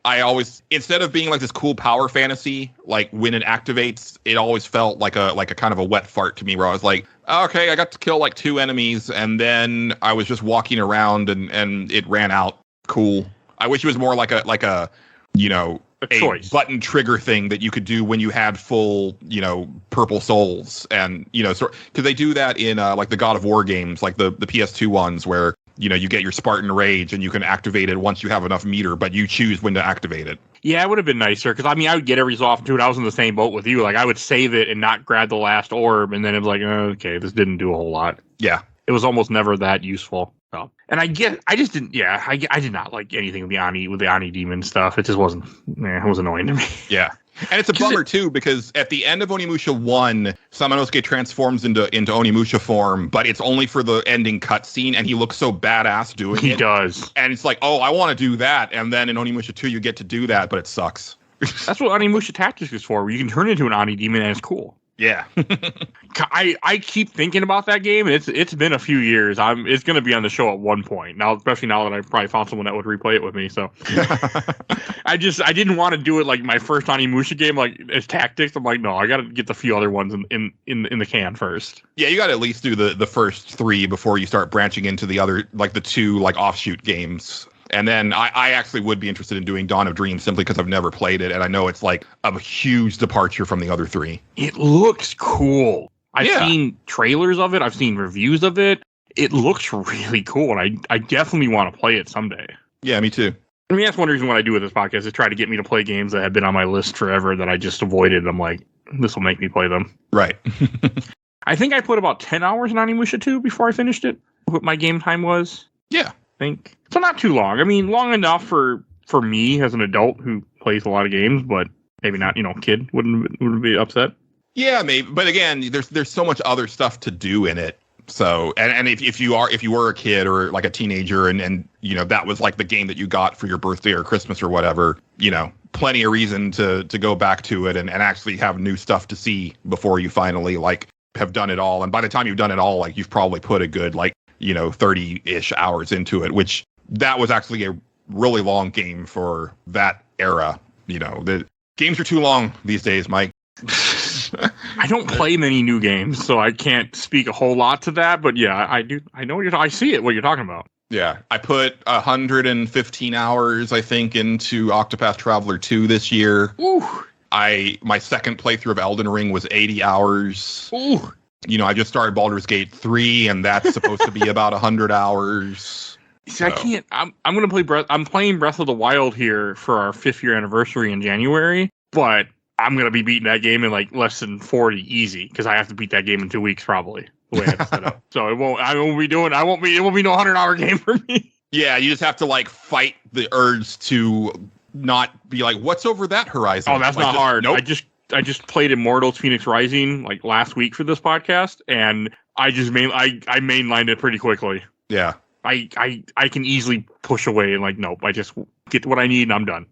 I always, instead of being like this cool power fantasy, like when it activates, it always felt like a kind of a wet fart to me, where I was like, okay, I got to kill like 2 enemies, and then I was just walking around and it ran out. Cool. I wish it was more like a choice button trigger thing that you could do when you had full, purple souls, and because they do that in like the God of War games, like the PS2 ones, where you get your Spartan Rage and you can activate it once you have enough meter, but you choose when to activate it. Yeah, it would have been nicer, because I mean, I would get every so often too, and I was in the same boat with you. Like, I would save it and not grab the last orb, and then it was like, okay, this didn't do a whole lot. Yeah. It was almost never that useful. So, and I did not like anything with the Oni demon stuff. It just wasn't, it was annoying to me. Yeah. And it's a bummer, too, because at the end of Onimusha 1, Samanosuke transforms into Onimusha form, but it's only for the ending cutscene, and he looks so badass doing it. He does. And it's like, oh, I want to do that. And then in Onimusha 2, you get to do that, but it sucks. That's what Onimusha Tactics is for, where you can turn into an Oni demon, and it's cool. Yeah. I keep thinking about that game, and it's been a few years. It's going to be on the show at one point now, especially now that I've probably found someone that would replay it with me. So I didn't want to do it like my first Onimusha game, like as tactics. I'm like, no, I got to get the few other ones in the can first. Yeah, you got to at least do the first 3 before you start branching into the other, like the 2 like offshoot games. And then I actually would be interested in doing Dawn of Dreams simply because I've never played it, and I know it's like a huge departure from the other 3. It looks cool. I've seen trailers of it. I've seen reviews of it. It looks really cool, and I definitely want to play it someday. Yeah, me too. I mean, that's one reason what I do with this podcast is try to get me to play games that have been on my list forever that I just avoided. I'm like, this will make me play them. Right. I think I put about 10 hours in Onimusha 2 before I finished it. What my game time was. Yeah. Think so, not too long. I mean, long enough for me as an adult who plays a lot of games, but maybe not. Kid wouldn't be upset. Yeah, maybe. But again, there's so much other stuff to do in it. So and if you were a kid or like a teenager and that was like the game that you got for your birthday or Christmas or whatever, plenty of reason to go back to it and actually have new stuff to see before you finally like have done it all. And by the time you've done it all, like you've probably put a good 30-ish hours into it, which that was actually a really long game for that era. The games are too long these days, Mike. I don't play many new games, so I can't speak a whole lot to that. But yeah, I do. I know I see what you're talking about. Yeah, I put 115 hours, I think, into Octopath Traveler 2 this year. Ooh. My second playthrough of Elden Ring was 80 hours. Ooh. I just started Baldur's Gate 3, and that's supposed to be about 100 hours. See, so. I can't. I'm going to play I'm playing Breath of the Wild here for our 5th year anniversary in January, but I'm going to be beating that game in like less than 40 easy because I have to beat that game in 2 weeks probably the way it's set up. So it won't be no 100-hour game for me. Yeah, you just have to like fight the urge to not be like, what's over that horizon? Oh, that's like, not hard. Nope. I just played Immortals Phoenix Rising like last week for this podcast, and I mainlined it pretty quickly. Yeah. I can easily push away and like, nope, I just get what I need and I'm done.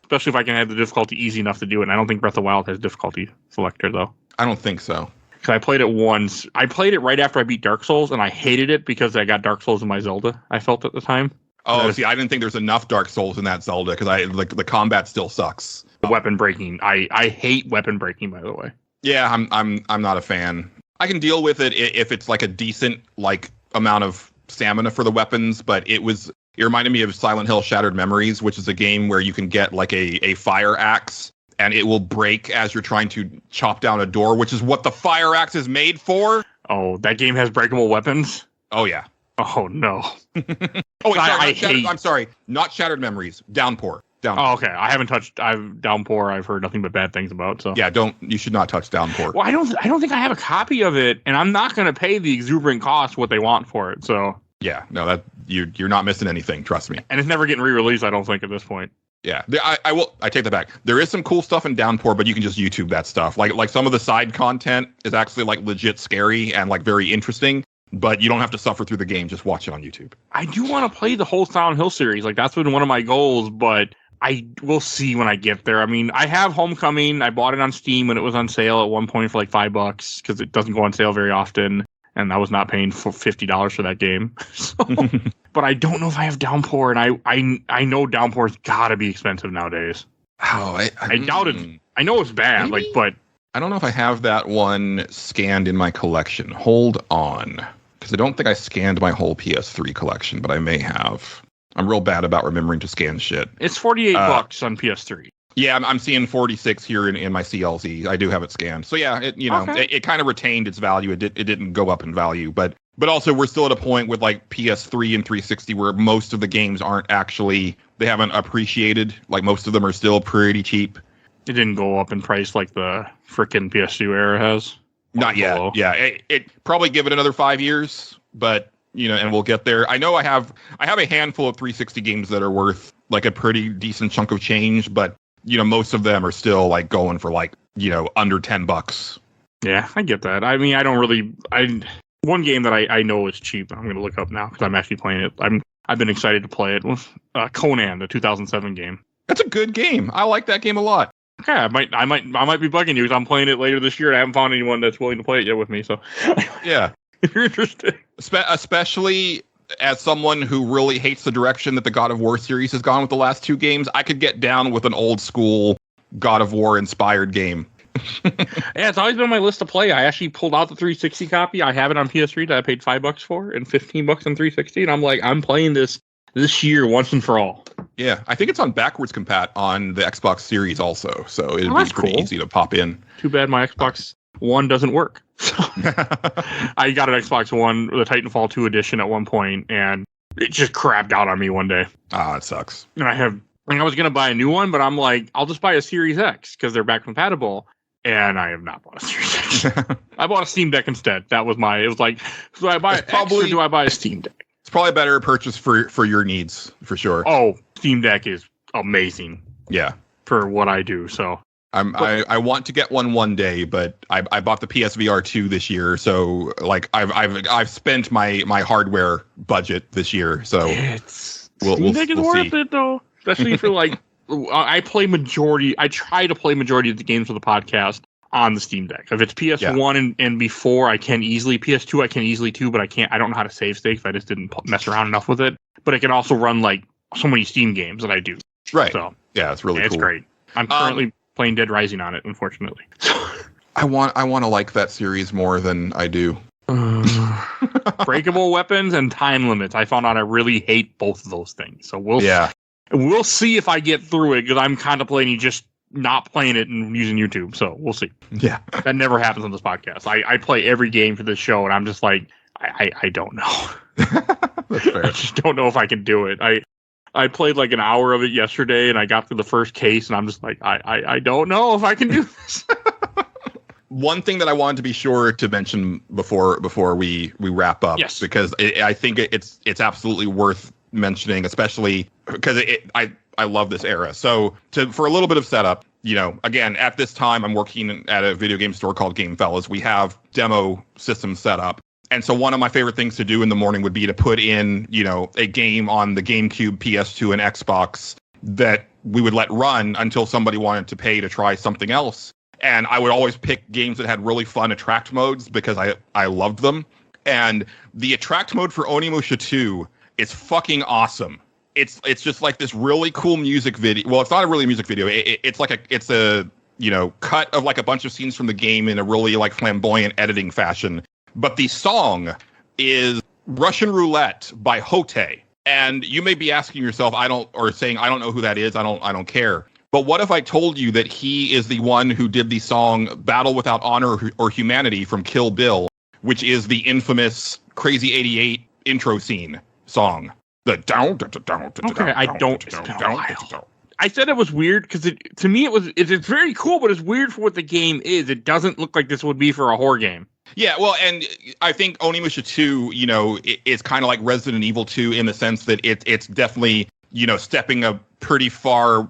Especially if I can have the difficulty easy enough to do it. And I don't think Breath of the Wild has difficulty selector though. I don't think so. Because I played it once. I played it right after I beat Dark Souls, and I hated it because I got Dark Souls in my Zelda, I felt at the time. Oh, see, I didn't think there's enough Dark Souls in that Zelda because the combat still sucks. Weapon breaking. I hate weapon breaking, by the way. Yeah, I'm not a fan. I can deal with it if it's like a decent like amount of stamina for the weapons, but it reminded me of Silent Hill Shattered Memories, which is a game where you can get like a fire axe and it will break as you're trying to chop down a door, which is what the fire axe is made for. Oh, that game has breakable weapons? Oh, yeah. Oh, no. Oh, wait, I'm sorry. Not Shattered Memories. Downpour. Oh, okay. I haven't touched Downpour. I've heard nothing but bad things about. So yeah, you should not touch Downpour. Well, I don't think I have a copy of it, and I'm not going to pay the exuberant cost what they want for it. So yeah, no, that you're not missing anything. Trust me. And it's never getting re-released, I don't think, at this point. Yeah, I take that back. There is some cool stuff in Downpour, but you can just YouTube that stuff. Like some of the side content is actually like legit scary and like very interesting. But you don't have to suffer through the game. Just watch it on YouTube. I do want to play the whole Silent Hill series. Like, that's been one of my goals, but I will see when I get there. I mean, I have Homecoming. I bought it on Steam when it was on sale at one point for like $5 because it doesn't go on sale very often. And I was not paying for $50 for that game. So, but I don't know if I have Downpour, and I know Downpour's got to be expensive nowadays. Oh, I doubt it. I know it's bad, maybe? but I don't know if I have that one scanned in my collection. Hold on. Because I don't think I scanned my whole PS3 collection, but I may have. I'm real bad about remembering to scan shit. It's $48 on PS3. Yeah, I'm seeing 46 here in my CLZ. I do have it scanned. So yeah, it kind of retained its value. It didn't go up in value, but also we're still at a point with like PS3 and 360 where most of the games they haven't appreciated. Like most of them are still pretty cheap. It didn't go up in price like the frickin' PS2 era has. Not yet. Below. Yeah, it probably give it another 5 years, but and we'll get there. I know I have a handful of 360 games that are worth like a pretty decent chunk of change, but most of them are still like going for like under $10. Yeah, I get that. I mean, one game that I know is cheap. I'm gonna look up now because I'm actually playing it. I've been excited to play it with Conan, the 2007 game. That's a good game. I like that game a lot. Yeah, I might be bugging you because I'm playing it later this year and I haven't found anyone that's willing to play it yet with me. So yeah, if you're interested, especially as someone who really hates the direction that the God of War series has gone with the last two games, I could get down with an old school God of War inspired game. Yeah, it's always been on my list to play. I actually pulled out the 360 copy. I have it on PS3 that I paid $5 for and $15 on 360, and I'm playing this year once and for all. Yeah, I think it's on backwards compat on the Xbox Series also, so it'd be pretty easy to pop in. Too bad my Xbox One doesn't work. I got an Xbox One, the Titanfall 2 edition at one point, and it just crapped out on me one day. Ah, it sucks. And I was going to buy a new one, but I'm like, I'll just buy a Series X because they're back compatible. And I have not bought a Series X. I bought a Steam Deck instead. It was like, do I buy X or do I buy a Steam Deck? It's probably a better purchase for your needs, for sure. Oh, Steam Deck is amazing. Yeah. For what I do, so. I want to get one day, but I bought the PSVR 2 this year, so like I've spent my hardware budget this year, so Steam Deck is worth it though, especially for like I try to play majority of the games for the podcast on the Steam Deck. If it's PS1 and before, I can easily PS2, I can easily too, but I don't know how to save states. I just didn't mess around enough with it. But it can also run like so many Steam games that I do. Right. So yeah, it's really cool. It's great. I'm currently playing Dead Rising on it, unfortunately. I want to like that series more than I do. Breakable weapons and time limits. I found out I really hate both of those things. So we'll see if I get through it because I'm contemplating just not playing it and using YouTube. So we'll see. Yeah, that never happens on this podcast. I play every game for this show, and I'm just like, I don't know. That's fair. I just don't know if I can do it. I played like an hour of it yesterday, and I got through the first case, and I'm just like, I don't know if I can do this. One thing that I wanted to be sure to mention before we wrap up, yes, because I think it's absolutely worth mentioning, especially because I love this era. So for a little bit of setup, again, at this time I'm working at a video game store called Game Fellas. We have demo systems set up. And so one of my favorite things to do in the morning would be to put in, a game on the GameCube, PS2, and Xbox that we would let run until somebody wanted to pay to try something else. And I would always pick games that had really fun attract modes because I loved them. And the attract mode for Onimusha 2 is fucking awesome. It's just like this really cool music video. Well, it's not a really music video. It's a cut of like a bunch of scenes from the game in a really like flamboyant editing fashion. But the song is Russian Roulette by Hote. And you may be asking yourself, I don't know who that is. I don't care. But what if I told you that he is the one who did the song Battle Without Honor or Humanity from Kill Bill, which is the infamous Crazy 88 intro scene song. The down. Okay, I don't. I said it was weird because to me it's very cool, but it's weird for what the game is. It doesn't look like this would be for a horror game. Yeah, well, and I think Onimusha 2, is kind of like Resident Evil 2 in the sense that it's definitely, stepping a pretty far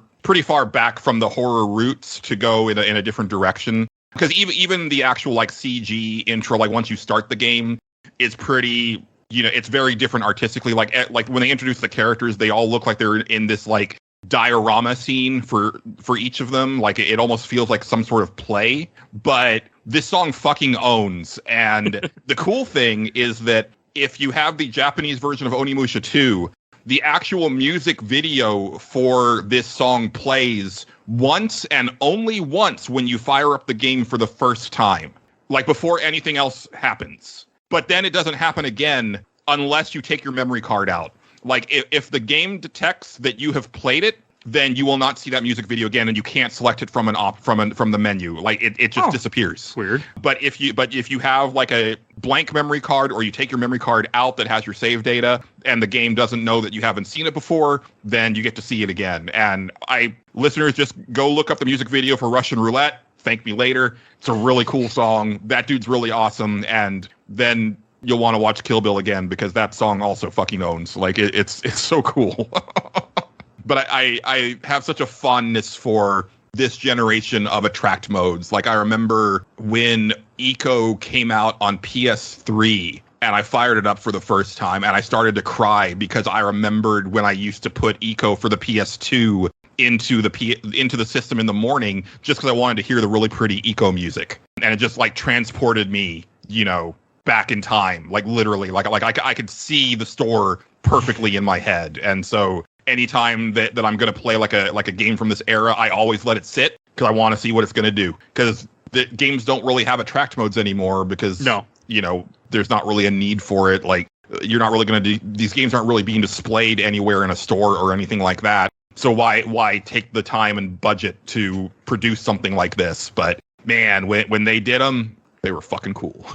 back from the horror roots to go in a different direction. Because even the actual like CG intro, like once you start the game, is pretty, it's very different artistically. Like when they introduce the characters, they all look like they're in this like diorama scene for each of them. Like it almost feels like some sort of play. But this song fucking owns. And the cool thing is that if you have the Japanese version of Onimusha 2, the actual music video for this song plays once and only once when you fire up the game for the first time, like before anything else happens. But then it doesn't happen again unless you take your memory card out. Like if the game detects that you have played it, then you will not see that music video again, and you can't select it from the menu. Like it just disappears. Weird. But if you have like a blank memory card, or you take your memory card out that has your save data, and the game doesn't know that you haven't seen it before, then you get to see it again. And listeners, just go look up the music video for Russian Roulette. Thank me later. It's a really cool song. That dude's really awesome. And then you'll want to watch Kill Bill again because that song also fucking owns. Like it's so cool. But I have such a fondness for this generation of attract modes. Like I remember when Eco came out on PS3 and I fired it up for the first time and I started to cry because I remembered when I used to put Eco for the PS2 into the system in the morning just because I wanted to hear the really pretty Eco music. And it just like transported me, back in time, like literally, like I could see the store perfectly in my head. And so anytime that I'm going to play like a game from this era, I always let it sit because I want to see what it's going to do. Because the games don't really have attract modes anymore because, there's not really a need for it. Like you're not really going to do, these games aren't really being displayed anywhere in a store or anything like that. So why take the time and budget to produce something like this? But man, when they did them, they were fucking cool.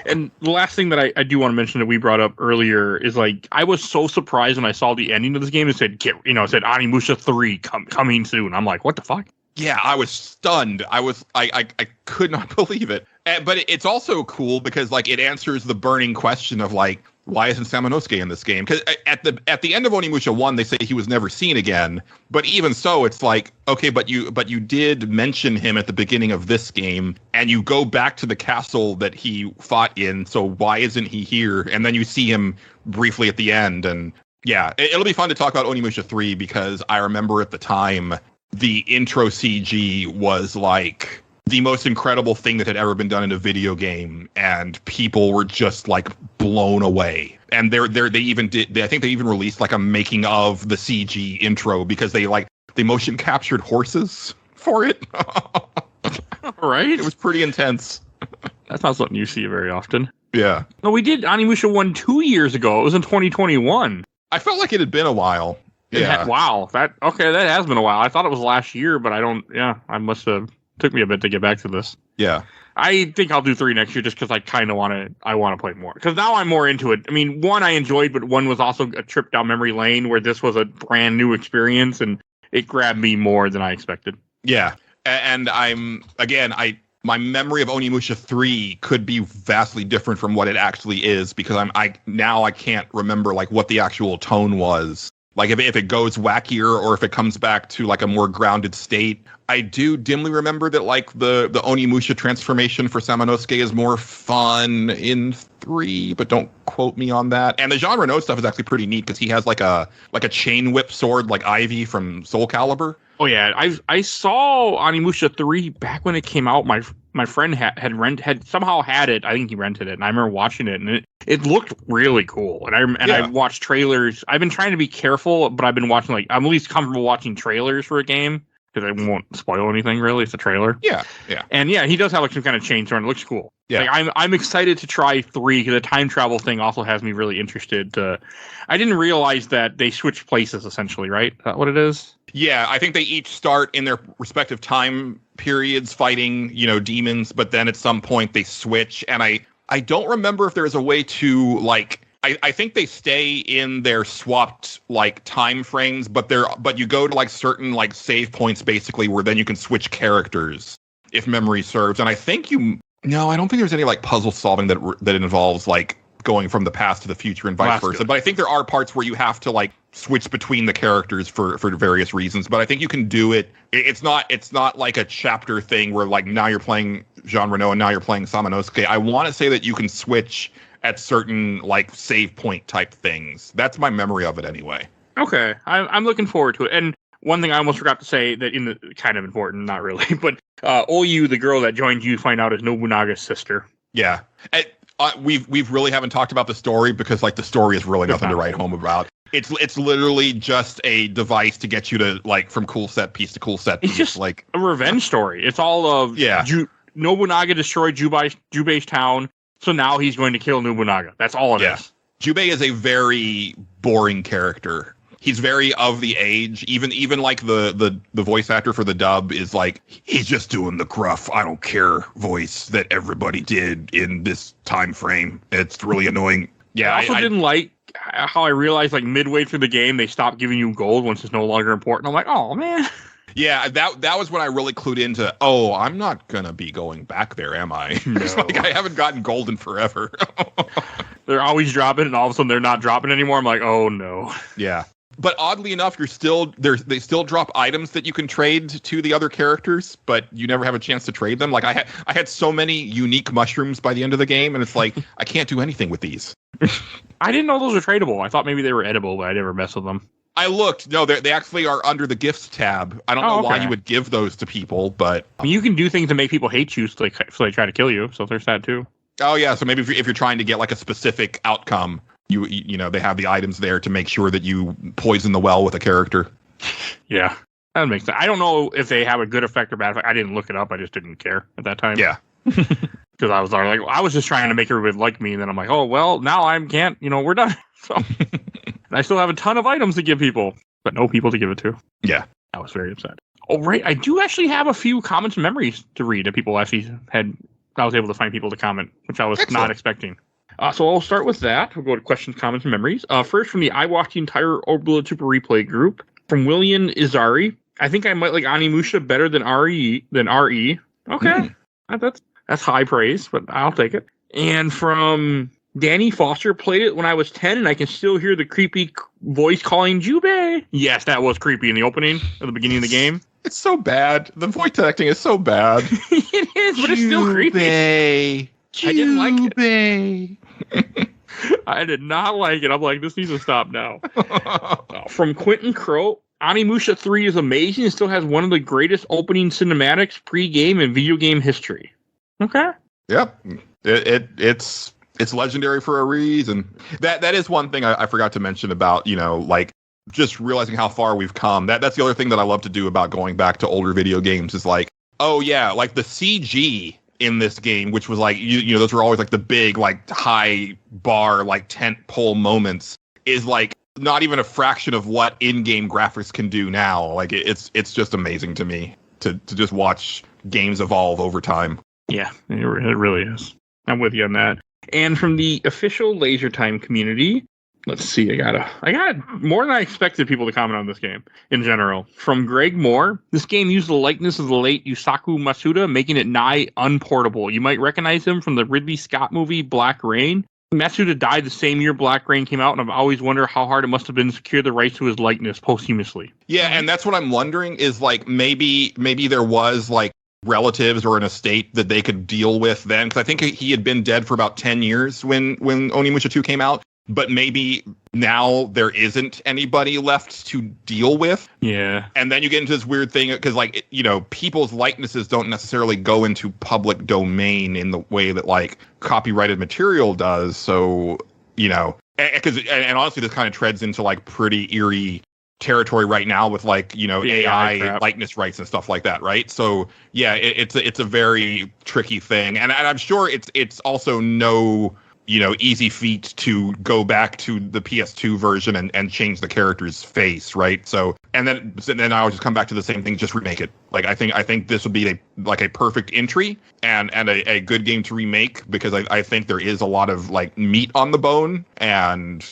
And the last thing that I do want to mention that we brought up earlier is like I was so surprised when I saw the ending of this game. It said it said Onimusha 3 coming soon. I'm like, what the fuck? Yeah, I was stunned. I could not believe it. But it's also cool because like it answers the burning question of like, why isn't Samanosuke in this game? Because at the end of Onimusha 1, they say he was never seen again. But even so, it's like, okay, but you did mention him at the beginning of this game, and you go back to the castle that he fought in. So why isn't he here? And then you see him briefly at the end. And yeah, it'll be fun to talk about Onimusha 3 because I remember at the time the intro CG was like the most incredible thing that had ever been done in a video game, and people were just like blown away. And they even did. I think they even released like a making of the CG intro because they motion captured horses for it. Right? It was pretty intense. That's not something you see very often. Yeah. No, we did Onimusha 1 2 years ago. It was in 2021. I felt like it had been a while. Yeah. Wow. That has been a while. I thought it was last year, but I must have. Took me a bit to get back to this. Yeah. I think I'll do 3 next year just because I kind of want to play more. Because now I'm more into it. I mean, 1 I enjoyed, but 1 was also a trip down memory lane where this was a brand new experience and it grabbed me more than I expected. Yeah. And my memory of Onimusha 3 could be vastly different from what it actually is because I can't remember like what the actual tone was. Like if it goes wackier or if it comes back to like a more grounded state. I do dimly remember that like the Onimusha transformation for Samanosuke is more fun in 3, but don't quote me on that. And the genre node stuff is actually pretty neat because he has like a chain whip sword like Ivy from Soul Calibur. Oh yeah, I saw Onimusha 3 back when it came out. My friend had somehow had it. I think he rented it, and I remember watching it, and it looked really cool. And I watched trailers. I've been trying to be careful, but I've been watching I'm at least comfortable watching trailers for a game because I won't spoil anything really. It's a trailer. Yeah. And yeah, he does have some kind of change on it. It looks cool. Yeah. I'm excited to try 3 because the time travel thing also has me really interested. I didn't realize that they switch places essentially, right? Is that what it is? Yeah, I think they each start in their respective time periods fighting, demons, but then at some point they switch. And I don't remember if there's a way to I think they stay in their swapped time frames, but you go to certain save points basically where then you can switch characters if memory serves. And I think I don't think there's any puzzle solving that involves going from the past to the future and vice versa. But I think there are parts where you have to switch between the characters for various reasons. But I think you can do it. It's not like a chapter thing where now you're playing Jean Renault and now you're playing Samanosuke. I want to say that you can switch at certain save point type things. That's my memory of it anyway. Okay, I'm looking forward to it. And one thing I almost forgot to say that kind of important, not really, but Oyu, the girl that joined you, find out is Nobunaga's sister. Yeah. We've really haven't talked about the story because the story is really nothing to write home about. It's literally just a device to get you to from cool set piece to cool set piece. It's just a revenge story. It's all of Nobunaga destroyed Jubei's town, so now he's going to kill Nobunaga. That's all it is. Jubei is a very boring character. He's very of the age. Even the voice actor for the dub is he's just doing the gruff, I don't care voice that everybody did in this time frame. It's really annoying. Yeah, I also didn't like how I realized midway through the game they stopped giving you gold once it's no longer important. I'm like, oh man. Yeah, that was when I really clued into, I'm not gonna be going back there, am I? No. It's I haven't gotten gold in forever. They're always dropping, and all of a sudden they're not dropping anymore. I'm like, oh no. Yeah. But oddly enough, they still drop items that you can trade to the other characters, but you never have a chance to trade them. I had so many unique mushrooms by the end of the game, and it's I can't do anything with these. I didn't know those were tradable. I thought maybe they were edible, but I never messed with them. I looked. No, they actually are under the gifts tab. I don't know why you would give those to people, but you can do things to make people hate you, so they try to kill you. So there's that too. Oh yeah, so maybe if you're trying to get a specific outcome, they have the items there to make sure that you poison the well with a character. Yeah, that makes sense. I don't know if they have a good effect or bad effect. I didn't look it up. I just didn't care at that time. Yeah. Because I was just trying to make everybody like me, and then I'm like, oh well, now I can't. We're done. So, and I still have a ton of items to give people, but no people to give it to. Yeah, I was very upset. Oh right, I do actually have a few comments and memories to read that people actually had. I was able to find people to comment, which I was not expecting. So I'll start with that. We'll go to questions, comments, and memories. First, from the I Watched the Entire Orbula Super Replay group, from William Izari. I think I might like Onimusha better than RE. Okay, that's high praise, but I'll take it. And from Danny Foster, played it when I was 10, and I can still hear the creepy voice calling Jubei. Yes, that was creepy in the opening, at the beginning of the game. It's so bad. The voice acting is so bad. It is, but it's still creepy. I didn't like it. I did not like it. I'm like, this needs to stop now. From Quentin Crow, Onimusha 3 is amazing. It still has one of the greatest opening cinematics pre-game in video game history. Okay. Yep. It's legendary for a reason. That is one thing I forgot to mention about, just realizing how far we've come. That's the other thing that I love to do about going back to older video games is the CG in this game, which was those were always the big high bar tent pole moments, is not even a fraction of what in-game graphics can do now. It's just amazing to me to just watch games evolve over time. Yeah, it really is. I'm with you on that. And from the official Laser Time community, let's see, I got more than I expected people to comment on this game in general. From Greg Moore, this game used the likeness of the late Yusaku Matsuda, making it nigh unportable. You might recognize him from the Ridley Scott movie Black Rain. Matsuda died the same year Black Rain came out, and I've always wondered how hard it must have been to secure the rights to his likeness posthumously. Yeah, and that's what I'm wondering is maybe there was relatives or an estate that they could deal with then, because I think he had been dead for about 10 years when Onimusha 2 came out. But maybe now there isn't anybody left to deal with. Yeah. And then you get into this weird thing because, like, you know, people's likenesses don't necessarily go into public domain in the way that, like, copyrighted material does. So, you know, and honestly, this kind of treads into, like, pretty eerie territory right now with, like, you know, AI likeness rights and stuff like that, right? So, yeah, it's a very tricky thing. And I'm sure it's also no, you know, easy feat to go back to the PS2 version and change the character's face, right? So, and then I'll just come back to the same thing, just remake it. Like, I think this would be a perfect entry and a good game to remake, because I think there is a lot of, like, meat on the bone, and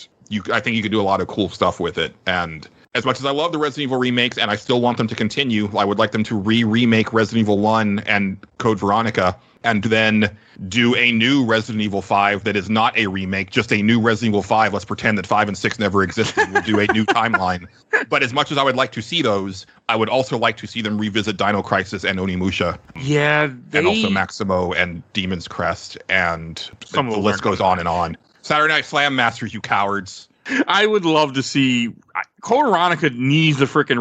I think you could do a lot of cool stuff with it. And as much as I love the Resident Evil remakes and I still want them to continue, I would like them to remake Resident Evil 1 and Code Veronica, and then do a new Resident Evil 5 that is not a remake, just a new Resident Evil 5. Let's pretend that 5 and 6 never existed. We'll do a new timeline. But as much as I would like to see those, I would also like to see them revisit Dino Crisis and Onimusha. Yeah. And also Maximo and Demon's Crest, and the list goes on and on. Saturday Night Slam Masters, you cowards. I would love to see... Code Veronica needs the freaking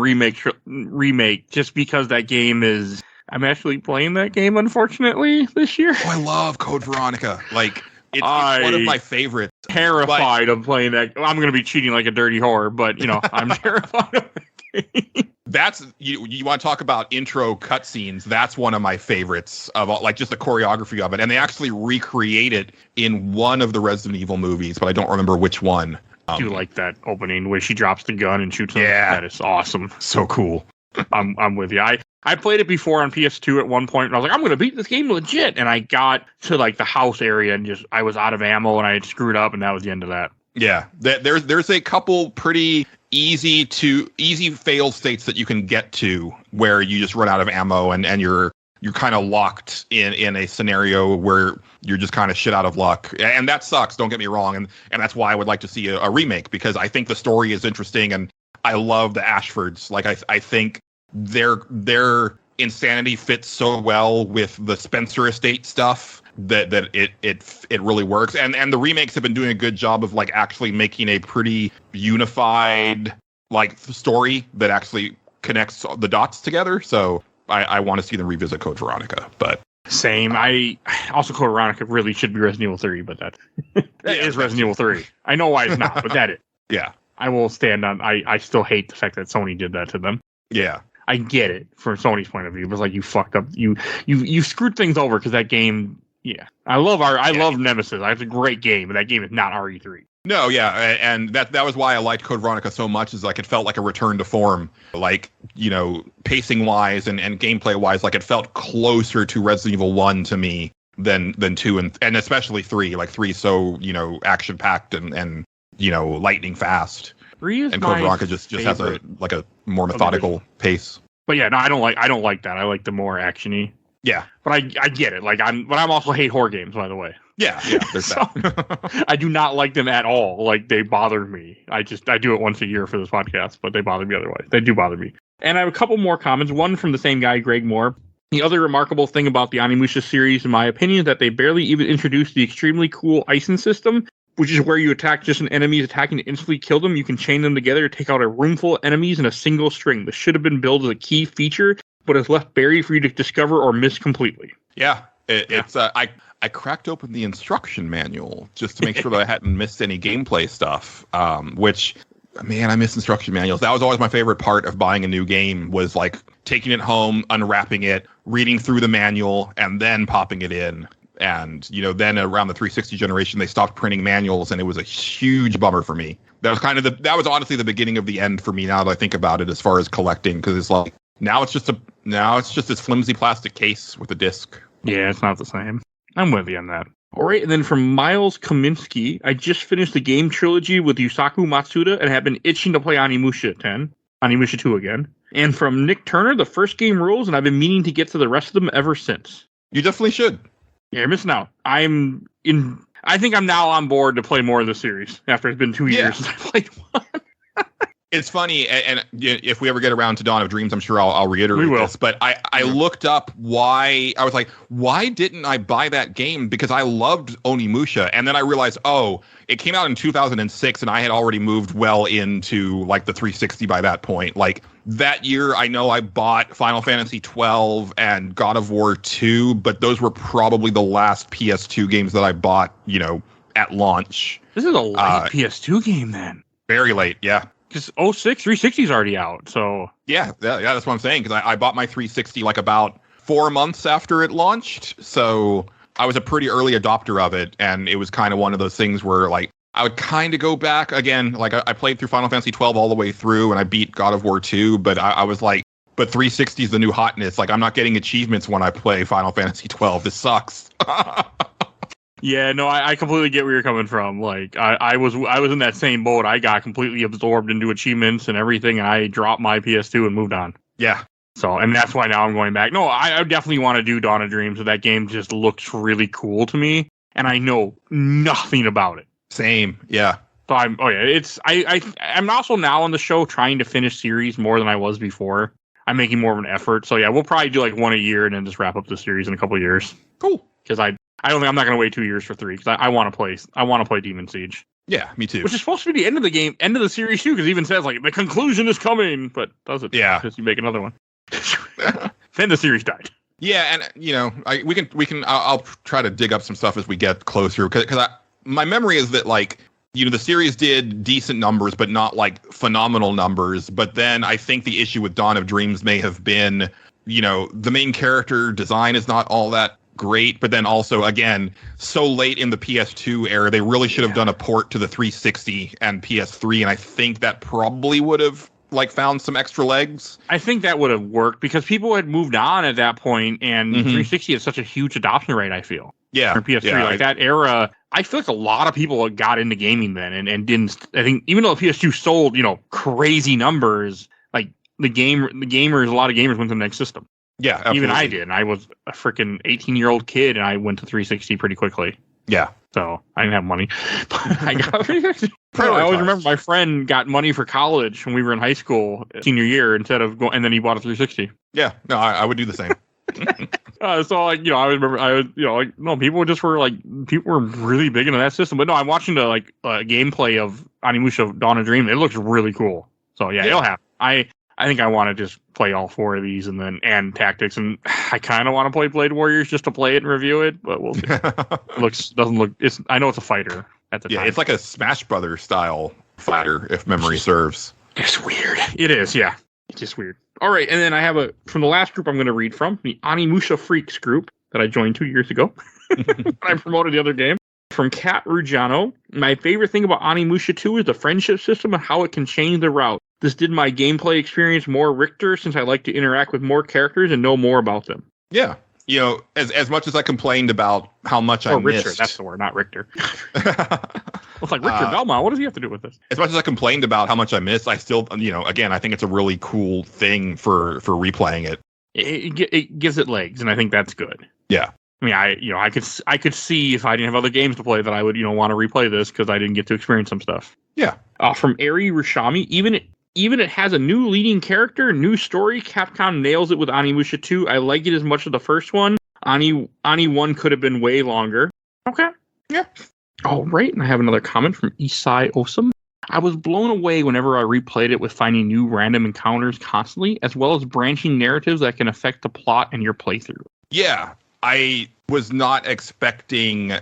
remake just because that game is... I'm actually playing that game, unfortunately, this year. Oh, I love Code Veronica. Like, it's one of my favorites. Terrified of playing that. I'm going to be cheating like a dirty whore, but, you know, I'm terrified of that game. That's, you want to talk about intro cutscenes, that's one of my favorites of all, like, just the choreography of it. And they actually recreate it in one of the Resident Evil movies, but I don't remember which one. I do like that opening where she drops the gun and shoots him. Yeah. That is awesome. So cool. I'm with you. I played it before on PS2 at one point, and I was like, I'm going to beat this game legit. And I got to, like, the house area, and I was out of ammo, and I had screwed up, and that was the end of that. Yeah, there's a couple pretty easy fail states that you can get to where you just run out of ammo, and you're kind of locked in a scenario where you're just kind of shit out of luck. And that sucks, don't get me wrong. And that's why I would like to see a remake, because I think the story is interesting, and I love the Ashfords. Like, I think their insanity fits so well with the Spencer Estate stuff that it really works. And the remakes have been doing a good job of, like, actually making a pretty unified, like, story that actually connects the dots together. So I want to see them revisit Code Veronica. But same. I also, Code Veronica really should be Resident Evil 3, but that is Resident Evil 3. I know why it's not, but that is. Yeah. I will stand on. I still hate the fact that Sony did that to them. Yeah. I get it from Sony's point of view. It was like, you fucked up. You screwed things over, because that game. Yeah, I love Nemesis. It's a great game, but that game is not RE3. No, yeah, and that was why I liked Code Veronica so much, is like it felt like a return to form, like, you know, pacing wise and gameplay wise, like it felt closer to Resident Evil 1 to me than 2 and especially 3. Like 3 so, you know, action packed and you know, lightning fast. 3 is, and Code Veronica just has a more methodical pace. But yeah, no, I don't like that. I like the more actiony. Yeah, but I get it. Like, I'm also hate horror games, by the way. Yeah, there's that. I do not like them at all. Like, they bother me. I do it once a year for this podcast, but they bother me otherwise. They do bother me. And I have a couple more comments. One from the same guy, Greg Moore. The other remarkable thing about the Onimusha series, in my opinion, is that they barely even introduced the extremely cool icing system, which is where you attack just an enemy's attacking to instantly kill them. You can chain them together to take out a room full of enemies in a single string. This should have been billed as a key feature, but is left buried for you to discover or miss completely. Yeah, it's I cracked open the instruction manual just to make sure that I hadn't missed any gameplay stuff, which, man, I miss instruction manuals. That was always my favorite part of buying a new game, was like taking it home, unwrapping it, reading through the manual, and then popping it in. And, you know, then around the 360 generation, they stopped printing manuals, and it was a huge bummer for me. That was honestly the beginning of the end for me, now that I think about it, as far as collecting, because it's like, now it's just this flimsy plastic case with a disc. Yeah, it's not the same. I'm with you on that. All right, and then from Miles Kaminsky, I just finished the game trilogy with Yusaku Matsuda and have been itching to play Onimusha 2 again. And from Nick Turner, the first game rules, and I've been meaning to get to the rest of them ever since. You definitely should. Yeah, you're missing out. I think I'm now on board to play more of the series after it's been 2 years since I played one. It's funny, and if we ever get around to Dawn of Dreams, I'm sure I'll reiterate this. But I looked up why. I was like, why didn't I buy that game? Because I loved Onimusha, and then I realized, oh, it came out in 2006, and I had already moved well into like the 360 by that point. Like that year, I know I bought Final Fantasy 12 and God of War 2, but those were probably the last PS2 games that I bought, at launch. This is a late PS2 game then. Very late, yeah. Because 06, 360 is already out, so... Yeah, that's what I'm saying, because I bought my 360 like about 4 months after it launched, so I was a pretty early adopter of it, and it was kind of one of those things where, like, I would kind of go back, again, like, I played through Final Fantasy 12 all the way through, and I beat God of War 2, but I was like, but 360 is the new hotness, like, I'm not getting achievements when I play Final Fantasy 12, this sucks. Yeah, no, I completely get where you're coming from. Like, I was in that same boat. I got completely absorbed into achievements and everything, and I dropped my PS2 and moved on. Yeah. So, and that's why now I'm going back. No, I definitely want to do Dawn of Dreams. That game just looks really cool to me, and I know nothing about it. Same, yeah. So I'm also now on the show trying to finish series more than I was before. I'm making more of an effort. So yeah, we'll probably do like one a year and then just wrap up the series in a couple of years. Cool. Because I don't think I'm not going to wait 2 years for 3 because I want to play. I want to play Demon Siege. Yeah, me too. Which is supposed to be the end of the game, end of the series too, because it even says like the conclusion is coming, but does it? Yeah. Because you make another one. Then the series died. Yeah, and we can. I'll try to dig up some stuff as we get closer because my memory is that like the series did decent numbers, but not like phenomenal numbers. But then I think the issue with Dawn of Dreams may have been the main character design is not all that great, but then also again so late in the PS2 era they really should have done a port to the 360 and PS3, and I think that probably would have like found some extra legs. I think that would have worked because people had moved on at that point, and 360 has such a huge adoption rate. I feel for PS3 that era. I feel like a lot of people got into gaming then and didn't. I think even though the PS2 sold crazy numbers, like a lot of gamers went to the next system. Yeah, absolutely. Even I did. And I was a freaking 18-year-old kid, and I went to 360 pretty quickly. Yeah. So I didn't have money. I always remember my friend got money for college when we were in high school, senior year, instead of going, and then he bought a 360. Yeah. No, I would do the same. So like I remember people were really big into that system. But no, I'm watching the gameplay of Onimusha Dawn of Dream. It looks really cool. So yeah, it'll happen. I think I want to just play all 4 of these and Tactics, and I kind of want to play Blade Warriors just to play it and review it, but we'll see. I know it's a fighter at the time. Yeah, it's like a Smash Brothers style fighter, if memory serves. It's weird. It is, yeah. It's just weird. All right, and then I have from the last group I'm going to read from, the Onimusha Freaks group that I joined 2 years ago. I promoted the other game. From Kat Ruggiano, my favorite thing about Onimusha 2 is the friendship system and how it can change the route. This did my gameplay experience more Richter since I like to interact with more characters and know more about them. Yeah. As much as I complained about how much I missed. Richter, that's the word, not Richter. It's like Richter Belmont. What does he have to do with this? As much as I complained about how much I missed, I still, again, I think it's a really cool thing for replaying it. It gives it legs, and I think that's good. Yeah. I mean, I could see if I didn't have other games to play that I would, want to replay this because I didn't get to experience some stuff. Yeah. From Ari Rashami, even it has a new leading character, new story. Capcom nails it with Onimusha 2. I like it as much as the first one. Oni 1 could have been way longer. Okay. Yeah. All right. And I have another comment from Isai Osam. I was blown away whenever I replayed it with finding new random encounters constantly, as well as branching narratives that can affect the plot and your playthrough. Yeah. I was not expecting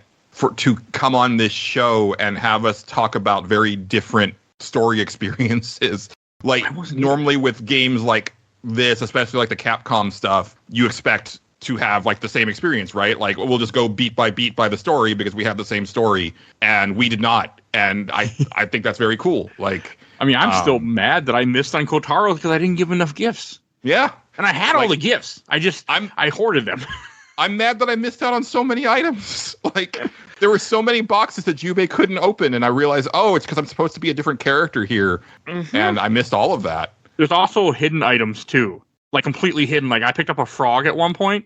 to come on this show and have us talk about very different story experiences. Like normally with games like this, especially like the Capcom stuff, you expect to have like the same experience, right? Like we'll just go beat by the story because we have the same story, and we did not. And I think that's very cool. Like, I mean, I'm still mad that I missed on Kotaro because I didn't give enough gifts. Yeah, and I had all the gifts. I hoarded them. I'm mad that I missed out on so many items. Like, there were so many boxes that Jubei couldn't open, and I realized, it's because I'm supposed to be a different character here, and I missed all of that. There's also hidden items, too. Like, completely hidden. Like, I picked up a frog at one point.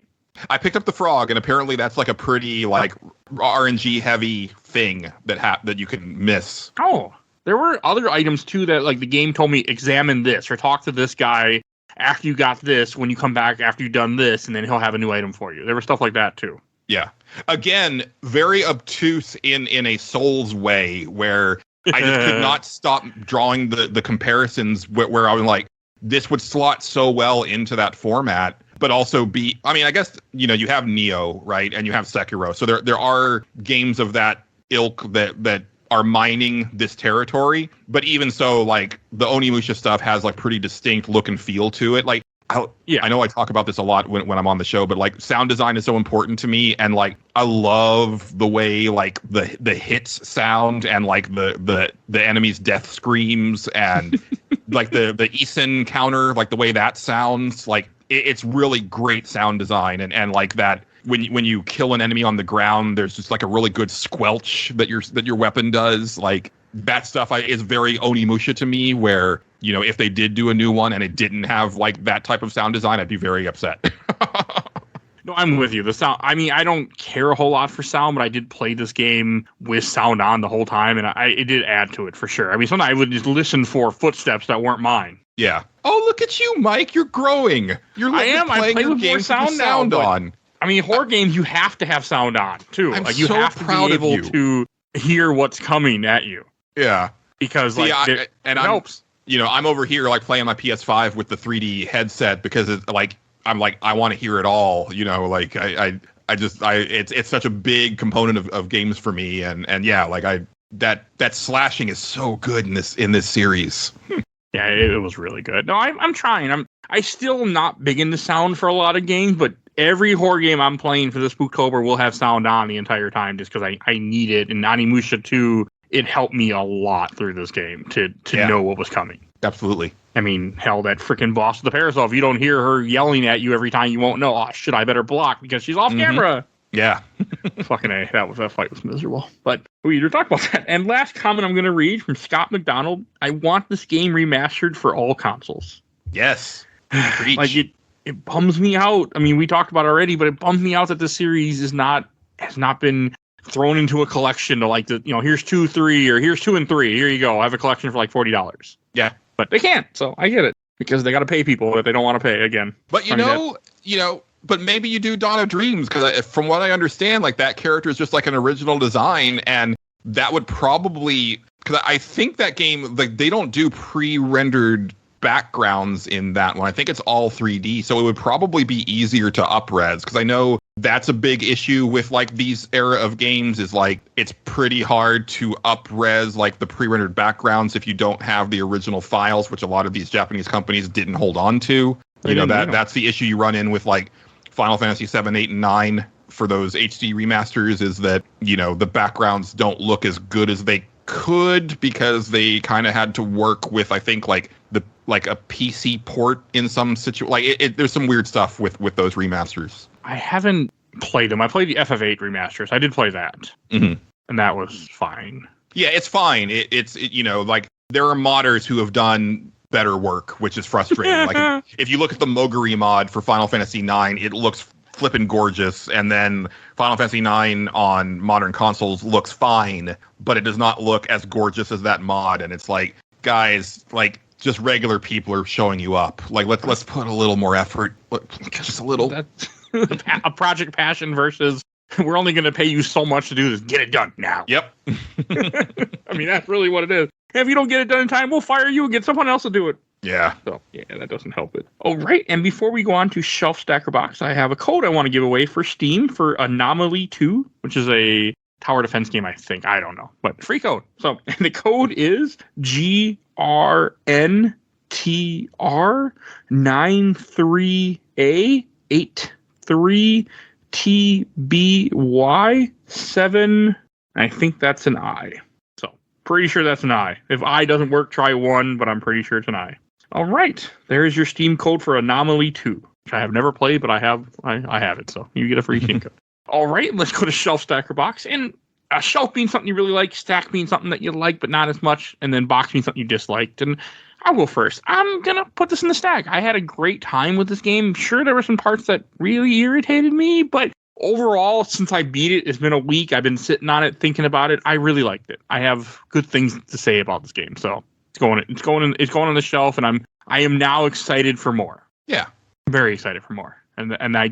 I picked up the frog, and apparently that's like a pretty, like, RNG-heavy thing that you can miss. Oh. There were other items too that like the game told me examine this or talk to this guy after you got this when you come back after you've done this, and then he'll have a new item for you. There was stuff like that too. Yeah. Again, very obtuse in a Souls way where I just could not stop drawing the comparisons where I was like, this would slot so well into that format, but also be, I mean, I guess, you know, you have Neo, right? And you have Sekiro. So there are games of that ilk that are mining this territory. But even so, like the Onimusha stuff has like pretty distinct look and feel to it. Like, I know I talk about this a lot when I'm on the show, but like sound design is so important to me, and like I love the way like the hits sound and like the enemy's death screams and like the Isen counter, like the way that sounds. Like it's really great sound design, and like that when you kill an enemy on the ground, there's just like a really good squelch that your weapon does. Like that stuff is very Onimusha to me, where, you know, if they did do a new one and it didn't have like that type of sound design, I'd be very upset. No, I'm with you. The sound, I mean, I don't care a whole lot for sound, but I did play this game with sound on the whole time, and it did add to it for sure. I mean, sometimes I would just listen for footsteps that weren't mine. Yeah. Oh, look at you, Mike. You're growing. I am. I play with more sound now. On. I mean, horror games, you have to have sound on, too. I'm like, you so have to be able to hear what's coming at you. Yeah. Because, like, it helps. You know, I'm over here like playing my PS5 with the 3D headset because it's like I'm like I want to hear it all. You know, like it's such a big component of games for me, and yeah, like that slashing is so good in this series. Yeah, it was really good. No, I'm trying. I still not big into sound for a lot of games, but every horror game I'm playing for this Spooktober will have sound on the entire time just because I need it. And Onimusha 2. It helped me a lot through this game to know what was coming. Absolutely. I mean, hell, that freaking boss of the parasol, if you don't hear her yelling at you every time, you won't know, oh, shit, I better block because she's off camera. Yeah. Fucking A, that fight was miserable. But we either talk about that. And last comment I'm going to read from Scott McDonald. I want this game remastered for all consoles. Yes. Like, it bums me out. I mean, we talked about it already, but it bums me out that this series has not been thrown into a collection to like here's 2, 3, or here's 2 and 3. Here you go. I have a collection for like $40. Yeah, but they can't. So I get it because they got to pay people that they don't want to pay again. But but maybe you do Dawn of Dreams because from what I understand, like that character is just like an original design, and that would probably because I think that game like they don't do pre-rendered backgrounds in that one. I think it's all 3D, so it would probably be easier to up-res because I know that's a big issue with like these era of games is like it's pretty hard to up-res like the pre-rendered backgrounds if you don't have the original files, which a lot of these Japanese companies didn't hold on to. That's the issue you run in with like Final Fantasy 7, 8, and 9 for those HD remasters is that, you know, the backgrounds don't look as good as they could because they kind of had to work with, I think, like a PC port in some situation. Like there's some weird stuff with those remasters. I haven't played them. I played the FF8 remasters. I did play that, and that was fine. Yeah, it's fine. It's like there are modders who have done better work, which is frustrating. Like if you look at the Moguri mod for Final Fantasy 9, it looks flippin' gorgeous, and then Final Fantasy 9 on modern consoles looks fine, but it does not look as gorgeous as that mod. And it's like, guys, like just regular people are showing you up. Like let's put a little more effort, just a little. A project passion versus we're only going to pay you so much to do this. Get it done now. Yep. I mean, that's really what it is. If you don't get it done in time, we'll fire you and get someone else to do it. Yeah. So, yeah, that doesn't help it. Oh, right. And before we go on to Shelf Stacker Box, I have a code I want to give away for Steam for Anomaly 2, which is a tower defense game, I think. I don't know. But free code. So, and the code is GRNTR93A83TBY7. I think that's an I. So, pretty sure that's an I. If I doesn't work, try 1, but I'm pretty sure it's an I. All right. There's your Steam code for Anomaly 2, which I have never played, but I have it. So, you get a free Steam code. All right, let's go to Shelf Stacker Box. And a shelf being something you really like, stack being something that you like but not as much, and then box being something you disliked. And I'll go first. I'm going to put this in the stack. I had a great time with this game. Sure, there were some parts that really irritated me, but overall, since I beat it, it's been a week. I've been sitting on it, thinking about it. I really liked it. I have good things to say about this game. So it's going on the shelf, and I am now excited for more. Yeah. Very excited for more. And I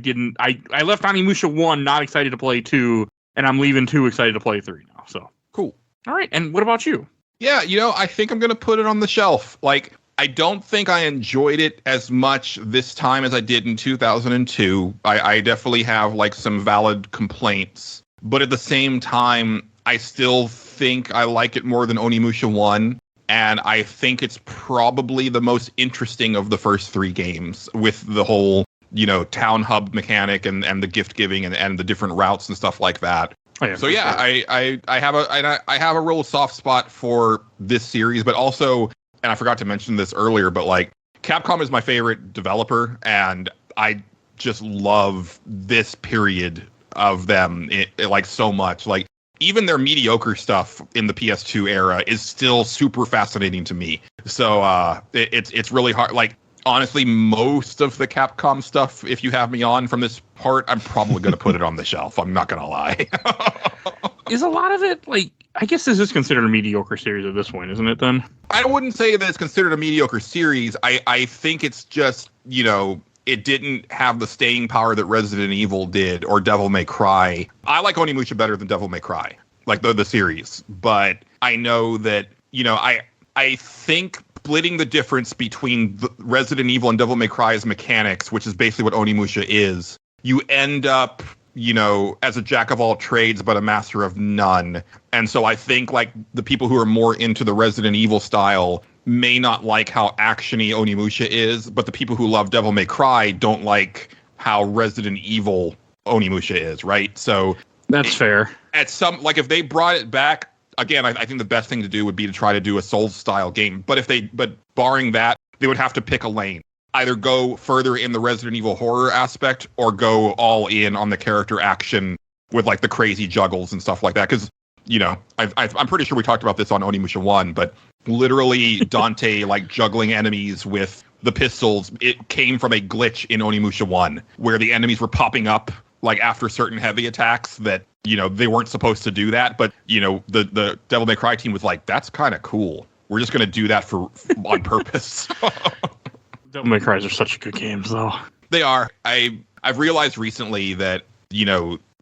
left Onimusha 1 not excited to play 2, and I'm leaving 2 excited to play 3 now. So cool. All right. And what about you? Yeah, I think I'm going to put it on the shelf. Like, I don't think I enjoyed it as much this time as I did in 2002. I definitely have like some valid complaints, but at the same time, I still think I like it more than Onimusha 1. And I think it's probably the most interesting of the first 3 games with the whole, town hub mechanic and the gift giving and the different routes and stuff like that. So yeah, I have a real soft spot for this series, but also, and I forgot to mention this earlier, but like Capcom is my favorite developer, and I just love this period of them like so much. Like even their mediocre stuff in the PS2 era is still super fascinating to me. So it's really hard. Like honestly, most of the Capcom stuff, if you have me on from this part, I'm probably going to put it on the shelf. I'm not going to lie. Is a lot of it, like, I guess this is considered a mediocre series at this point, isn't it then? I wouldn't say that it's considered a mediocre series. I think it's just, it didn't have the staying power that Resident Evil did or Devil May Cry. I like Onimusha better than Devil May Cry, like the series. But I know that, I think splitting the difference between Resident Evil and Devil May Cry's mechanics, which is basically what Onimusha is, you end up, as a jack of all trades, but a master of none. And so I think like the people who are more into the Resident Evil style may not like how actiony Onimusha is, but the people who love Devil May Cry don't like how Resident Evil Onimusha is, right? So that's fair. At some, like if they brought it back, again, I think the best thing to do would be to try to do a Souls-style game. But barring that, they would have to pick a lane. Either go further in the Resident Evil horror aspect or go all in on the character action with like the crazy juggles and stuff like that. Because, I'm pretty sure we talked about this on Onimusha 1, but literally Dante like juggling enemies with the pistols, it came from a glitch in Onimusha 1 where the enemies were popping up like after certain heavy attacks that, they weren't supposed to do that. But, the Devil May Cry team was like, that's kind of cool. We're just going to do that on purpose. Devil May Cries are such good games, though. They are. I've realized recently that,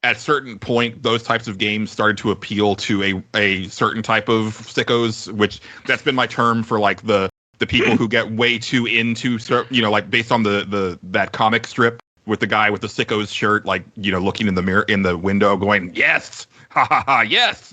at a certain point, those types of games started to appeal to a certain type of sickos, which that's been my term for like the people who get way too into, like based on that comic strip with the guy with the sickos shirt, like, looking in the mirror, in the window going, yes, ha ha ha, yes,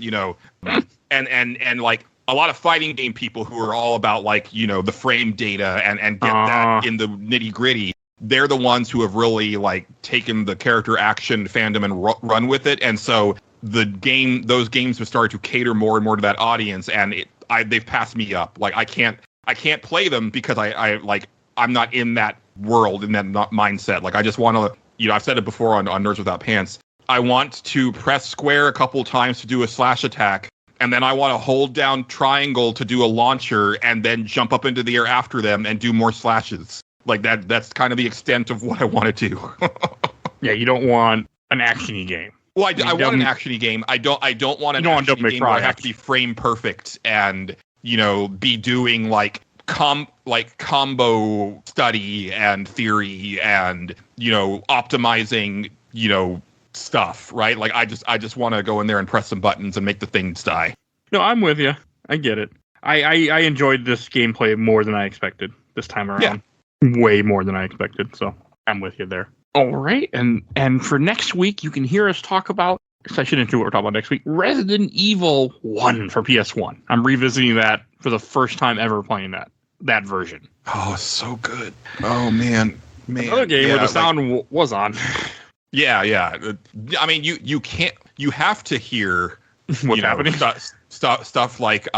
and like a lot of fighting game people who are all about like, the frame data and get that in the nitty gritty. They're the ones who have really like taken the character action fandom and run with it. And so those games have started to cater more and more to that audience. And they've passed me up. Like I can't play them because I'm not in that world, in that mindset. Like I just want to, I've said it before on Nerds Without Pants. I want to press square a couple times to do a slash attack. And then I want to hold down triangle to do a launcher and then jump up into the air after them and do more slashes. Like that's kind of the extent of what I want to do. Yeah, you don't want an action-y game. Well, I want an action-y game. I don't want an action-y game where I have to be frame perfect and, be doing like combo study and theory and, optimizing, stuff, right? Like I just want to go in there and press some buttons and make the things die. No, I'm with you. I get it. I enjoyed this gameplay more than I expected this time around. Yeah. Way more than I expected. So I'm with you there. All right. And for next week, you can hear us talk about, I shouldn't do what we're talking about next week, Resident Evil 1 for PS1. I'm revisiting that for the first time ever playing that version. Oh, so good. Oh, man. Another game where the sound was on. Yeah. I mean, you have to hear what's happening. Stuff like,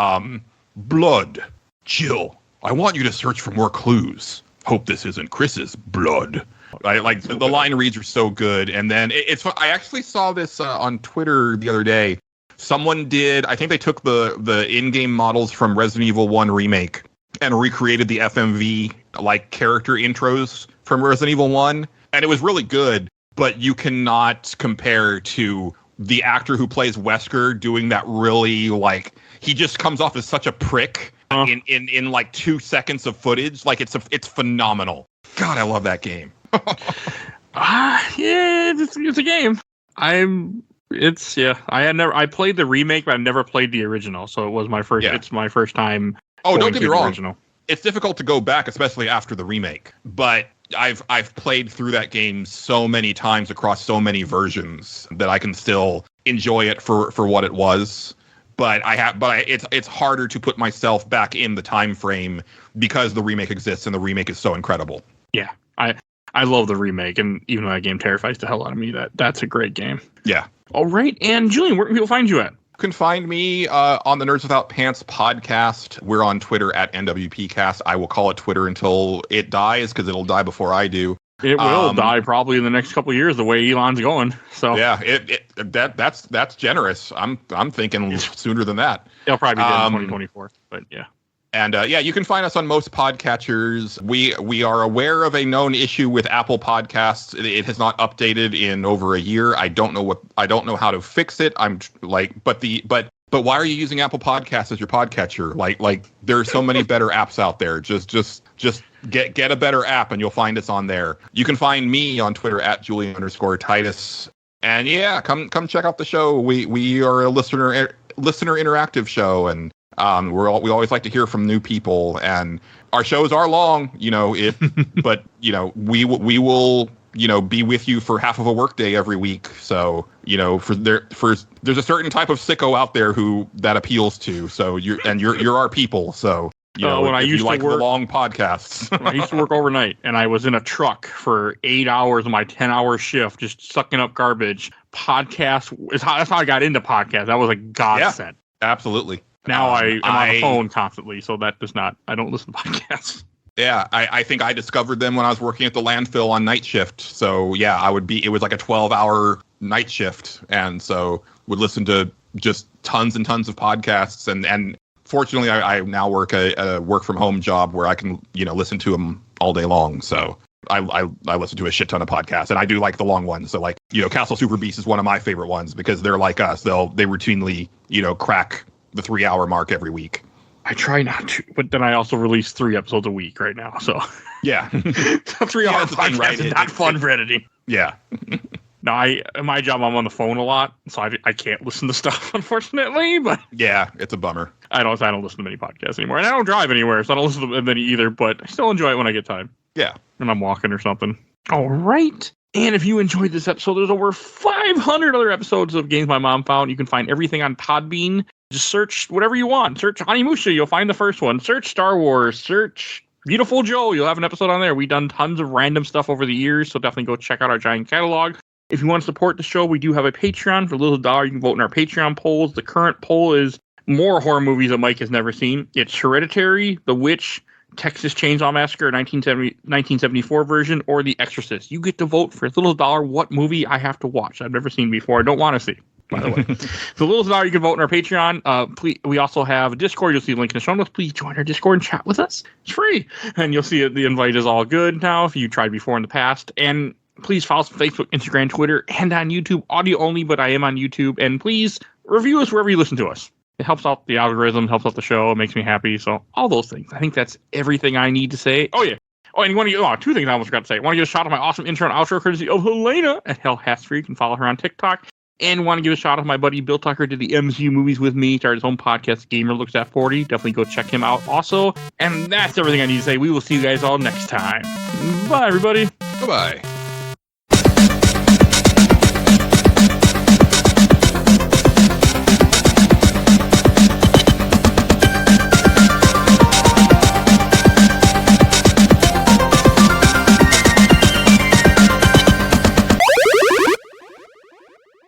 blood. Jill, I want you to search for more clues. Hope this isn't Chris's blood. The line reads are so good. And then I actually saw this on Twitter the other day. Someone did, I think they took the in-game models from Resident Evil 1 Remake and recreated the FMV like character intros from Resident Evil 1. And it was really good. but you cannot compare to the actor who plays Wesker doing that really, like, he just comes off as such a prick in like 2 seconds of footage. Like, it's phenomenal. God, I love that game. Yeah, it's a game. I played the remake, but I've never played the original. So it was my first. Yeah. It's my first time. Oh, don't get me wrong. Original. It's difficult to go back, especially after the remake. But I've played through that game so many times across so many versions that I can still enjoy it for what it was. But it's harder to put myself back in the time frame because the remake exists and the remake is so incredible. Yeah, I love the remake, and even though that game terrifies the hell out of me, that's a great game. Yeah. All right, and Julian, where can people find you at? You can find me on the Nerds Without Pants podcast. We're on Twitter at NWPcast. I will call it Twitter until it dies, because it'll die before I do. It will die probably in the next couple of years, the way Elon's going. So yeah, that's generous. I'm thinking sooner than that. It'll probably be dead in 2024, but yeah. And you can find us on most podcatchers. We are aware of a known issue with Apple Podcasts. It has not updated in over a year. I don't know how to fix it. I'm like, but why are you using Apple Podcasts as your podcatcher? Like there are so many better apps out there. Just get a better app and you'll find us on there. You can find me on Twitter at Julian_Titus. And yeah, come check out the show. We are a listener interactive show, and we always like to hear from new people, and our shows are long, but we will be with you for half of a workday every week. So there's a certain type of sicko out there that appeals to. So you're our people. So when I used to like work, the long podcasts. When I used to work overnight, and I was in a truck for 8 hours of my 10-hour shift, just sucking up garbage. That's how I got into podcasts. That was a godsend. Yeah, absolutely. Now I'm on the phone constantly, so I don't listen to podcasts. Yeah, I think I discovered them when I was working at the landfill on night shift. So yeah, it was like a 12-hour night shift, and so would listen to just tons and tons of podcasts. And fortunately, I now work a work from home job where I can listen to them all day long. So I listen to a shit ton of podcasts, and I do like the long ones. So like Castle Super Beast is one of my favorite ones because they're like us. They routinely crack the 3-hour mark every week. I try not to, but then I also release 3 episodes a week right now. So yeah, so 3-hour podcast right? is not fun for editing. Yeah. No, in my job, I'm on the phone a lot, so I can't listen to stuff, unfortunately. But yeah, it's a bummer. I don't listen to many podcasts anymore, and I don't drive anywhere, so I don't listen to many either. But I still enjoy it when I get time. Yeah, when I'm walking or something. All right. And if you enjoyed this episode, there's over 500 other episodes of Games My Mom Found. You can find everything on Podbean. Just search whatever you want. Search Onimusha, you'll find the first one. Search Star Wars. Search Beautiful Joe, you'll have an episode on there. We've done tons of random stuff over the years, so definitely go check out our giant catalog. If you want to support the show, we do have a Patreon. For a little $1, you can vote in our Patreon polls. The current poll is more horror movies that Mike has never seen. It's Hereditary, The Witch, Texas Chainsaw Massacre, 1974 version, or The Exorcist. You get to vote for a little $1 what movie I have to watch. I've never seen before. I don't want to see, by the way. So little $1 you can vote in our Patreon. Please, we also have a Discord. You'll see a link in the show notes. Please join our Discord and chat with us. It's free. And you'll see the invite is all good now if you tried before in the past. And please follow us on Facebook, Instagram, Twitter, and on YouTube. Audio only, but I am on YouTube. And please review us wherever you listen to us. It helps out the algorithm, helps out the show, it makes me happy. So all those things. I think that's everything I need to say. Oh, yeah. Oh, and you want to get 2 things I almost forgot to say. I want to give a shout out to my awesome intro and outro courtesy of Helena at Hell Hastfree. You can follow her on TikTok. And want to give a shout out to my buddy Bill Tucker, did the MCU movies with me, started his own podcast, Gamer Looks at 40. Definitely go check him out also. And that's everything I need to say. We will see you guys all next time. Bye, everybody. Goodbye.